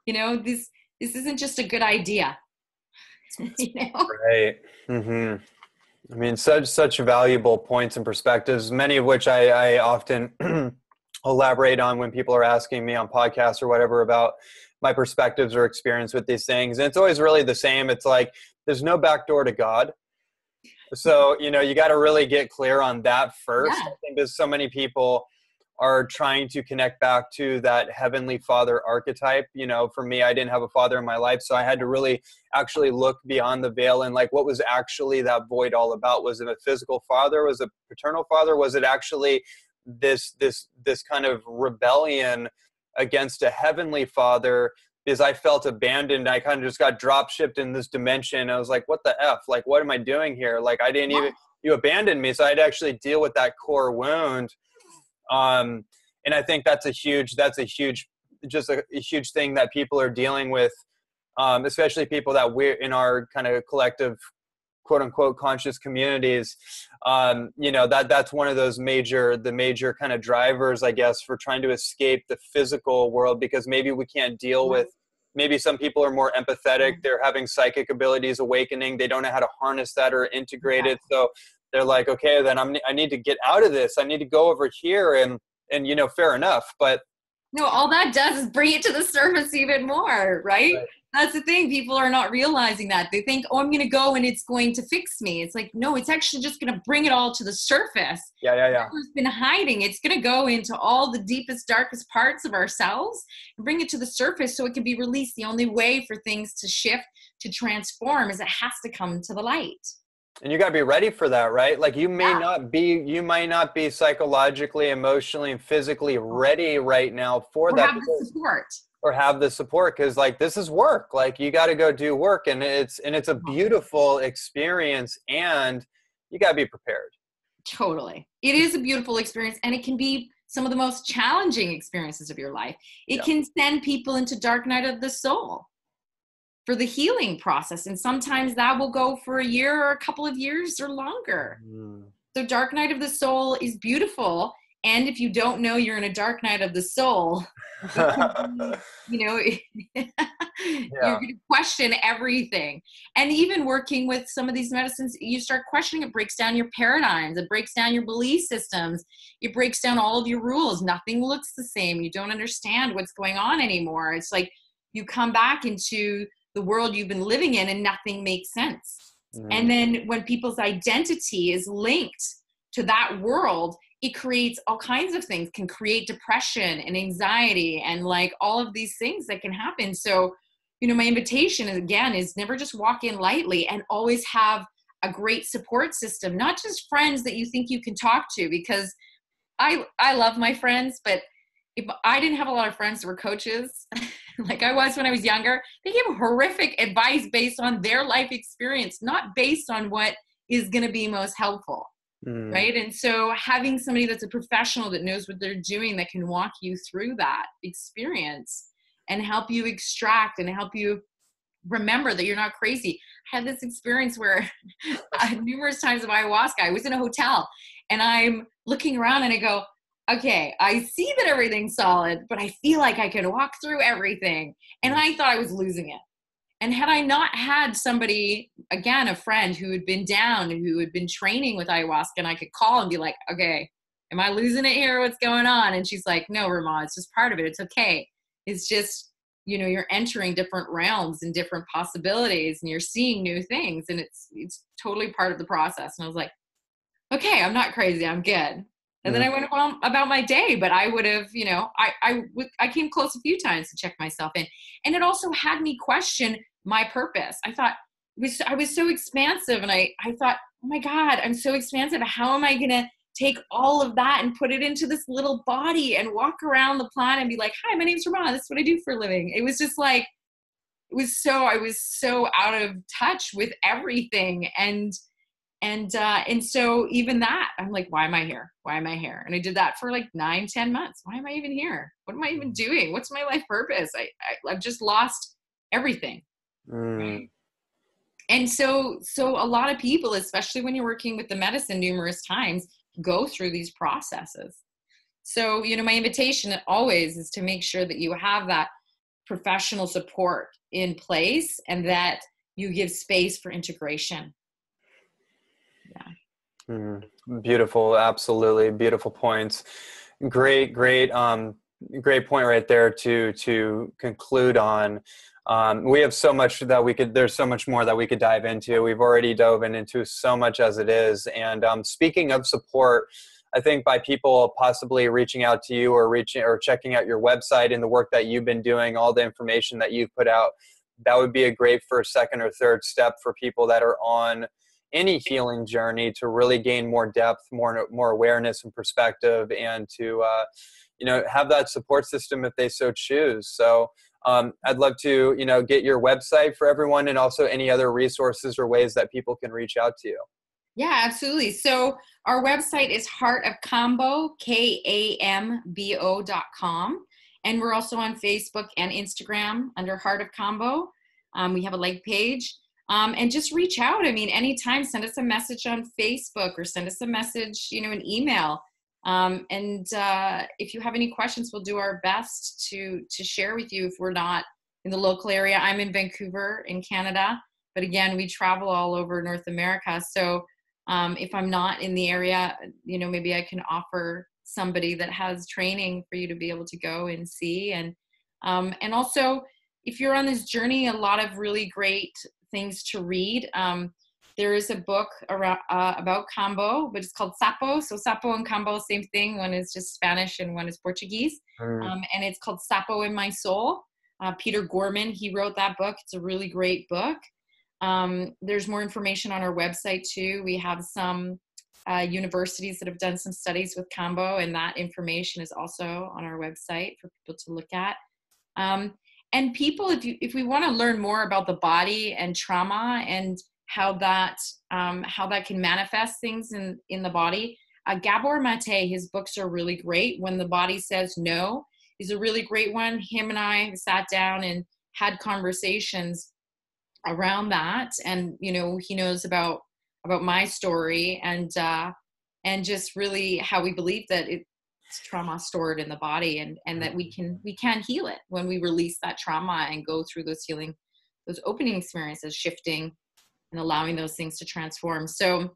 This isn't just a good idea. Right. I mean, such valuable points and perspectives, many of which I often elaborate on when people are asking me on podcasts or whatever about my perspectives or experience with these things. And it's always really the same. It's like, there's no back door to God. So, you got to really get clear on that first. I think there's so many people are trying to connect back to that Heavenly Father archetype. For me, I didn't have a father in my life, so I had to really actually look beyond the veil and like, what was actually that void all about? Was it a physical father? Was it a paternal father? Was it actually this kind of rebellion against a Heavenly Father? Because I felt abandoned. I kind of just got drop shipped in this dimension. I was like, what the F? Like, what am I doing here? Like, I didn't even, you abandoned me. So I had to actually deal with that core wound. And I think that's a huge thing that people are dealing with, especially people that we're in our kind of collective, quote unquote, conscious communities. That's one of those major kind of drivers, I guess, for trying to escape the physical world, because maybe we can't deal with, maybe some people are more empathetic. They're having psychic abilities awakening. They don't know how to harness that or integrate it. So they're like, okay, then I need to get out of this. I need to go over here and fair enough. But no, all that does is bring it to the surface even more, right? That's the thing. People are not realizing that. They think, oh, I'm going to go and it's going to fix me. It's like, no, it's actually just going to bring it all to the surface. Who's been hiding. It's going to go into all the deepest, darkest parts of ourselves and bring it to the surface so it can be released. The only way for things to shift, to transform, is it has to come to the light. And you got to be ready for that, right? Like you might not be psychologically, emotionally, and physically ready right now for that. Have the support, because like, this is work. Like, you got to go do work, and it's a beautiful experience, and you got to be prepared. Totally. It is a beautiful experience, and it can be some of the most challenging experiences of your life. It can send people into dark night of the soul for the healing process. And sometimes that will go for a year or a couple of years or longer. So dark night of the soul is beautiful. And if you don't know you're in a dark night of the soul, it can be, you're Yeah. going to question everything. And even working with some of these medicines, you start questioning, it breaks down your paradigms, it breaks down your belief systems, it breaks down all of your rules. Nothing looks the same. You don't understand what's going on anymore. It's like you come back into the world you've been living in and nothing makes sense. And then when people's identity is linked to that world, it creates all kinds of things, can create depression and anxiety and like all of these things that can happen. So, my invitation is, again, is never just walk in lightly, and always have a great support system, not just friends that you think you can talk to, because I love my friends, but if I didn't have a lot of friends that were coaches, like I was when I was younger, they gave horrific advice based on their life experience, not based on what is going to be most helpful. Right. And so having somebody that's a professional that knows what they're doing, that can walk you through that experience and help you extract and help you remember that you're not crazy. I had this experience where numerous times of ayahuasca, I was in a hotel and I'm looking around and I go, okay, I see that everything's solid, but I feel like I can walk through everything. And I thought I was losing it. And had I not had somebody, again, a friend who had been down, who had been training with ayahuasca, and I could call and be like, okay, am I losing it here? What's going on? And she's like, no, Rama, it's just part of it. It's okay. It's just, you're entering different realms and different possibilities, and you're seeing new things, and it's totally part of the process. And I was like, okay, I'm not crazy. I'm good. And then I went about my day, but I would have, I came close a few times to check myself in. And it also had me question my purpose. I thought, I was so expansive, and I thought, oh my God, I'm so expansive. How am I going to take all of that and put it into this little body and walk around the planet and be like, hi, my name's Rama. This is what I do for a living. It was just like, I was so out of touch with everything. And so even that, I'm like, why am I here? Why am I here? And I did that for like 9-10 months. Why am I even here? What am I even doing? What's my life purpose? I've just lost everything. Right? And so a lot of people, especially when you're working with the medicine numerous times, go through these processes. So, my invitation always is to make sure that you have that professional support in place and that you give space for integration. Beautiful. Absolutely. Beautiful points. Great point right there to conclude on. We have so much that there's so much more that we could dive into. We've already dove into so much as it is. And speaking of support, I think by people possibly reaching out to you or checking out your website and the work that you've been doing, all the information that you've put out, that would be a great first, second, or third step for people that are on any healing journey to really gain more depth, more awareness and perspective, and to have that support system if they so choose. So I'd love to get your website for everyone, and also any other resources or ways that people can reach out to you. Yeah, absolutely. So our website is heartofkambo, KAMBO.com. And we're also on Facebook and Instagram under Heart of Kambo. We have a like page. And just reach out. I mean, anytime, send us a message on Facebook or send us a message, an email. And if you have any questions, we'll do our best to share with you if we're not in the local area. I'm in Vancouver in Canada, but again, we travel all over North America. So if I'm not in the area, maybe I can offer somebody that has training for you to be able to go and see. And also, if you're on this journey, a lot of really great things to read. There is a book about Kambo, but it's called Sapo. So Sapo and Kambo, same thing. One is just Spanish and one is Portuguese. And it's called Sapo in My Soul. Peter Gorman, he wrote that book. It's a really great book. There's more information on our website too. We have some universities that have done some studies with Kambo, and that information is also on our website for people to look at. And people, if we want to learn more about the body and trauma and how that can manifest things in the body, Gabor Mate, his books are really great. When the Body Says No is a really great one. Him and I sat down and had conversations around that, and he knows about my story and just really how we believe that trauma stored in the body, and that we can heal it when we release that trauma and go through those healing, those opening experiences, shifting and allowing those things to transform. So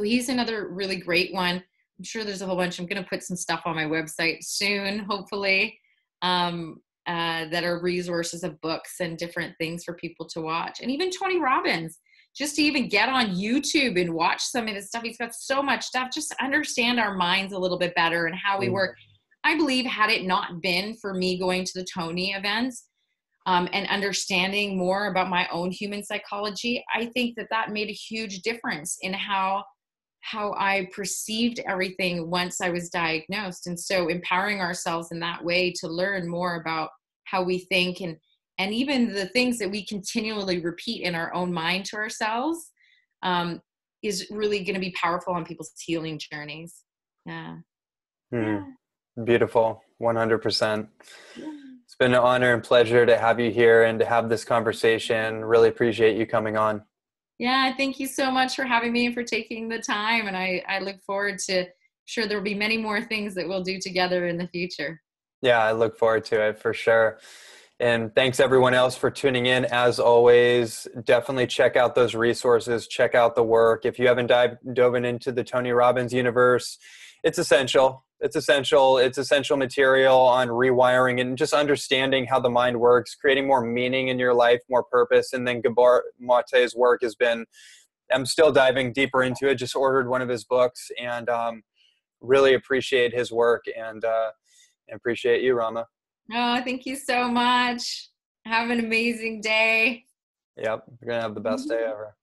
he's another really great one. I'm sure there's a whole bunch. I'm going to put some stuff on my website soon, hopefully, that are resources of books and different things for people to watch. And even Tony Robbins, just to even get on YouTube and watch some of his stuff. He's got so much stuff, just to understand our minds a little bit better and how we work. I believe had it not been for me going to the Tony events, and understanding more about my own human psychology, I think that made a huge difference in how I perceived everything once I was diagnosed. And so empowering ourselves in that way to learn more about how we think, and even the things that we continually repeat in our own mind to ourselves, is really going to be powerful on people's healing journeys. Yeah. Beautiful. 100%. It's been an honor and pleasure to have you here and to have this conversation. Really appreciate you coming on. Yeah, thank you so much for having me and for taking the time. And I look forward to, sure there will be many more things that we'll do together in the future. Yeah, I look forward to it for sure. And thanks everyone else for tuning in. As always, definitely check out those resources, check out the work. If you haven't dove into the Tony Robbins universe, it's essential. It's essential material on rewiring and just understanding how the mind works, creating more meaning in your life, more purpose. And then Gabor Mate's work I'm still diving deeper into it. Just ordered one of his books, and really appreciate his work, and appreciate you, Rama. Oh, thank you so much. Have an amazing day. Yep, you're going to have the best day ever.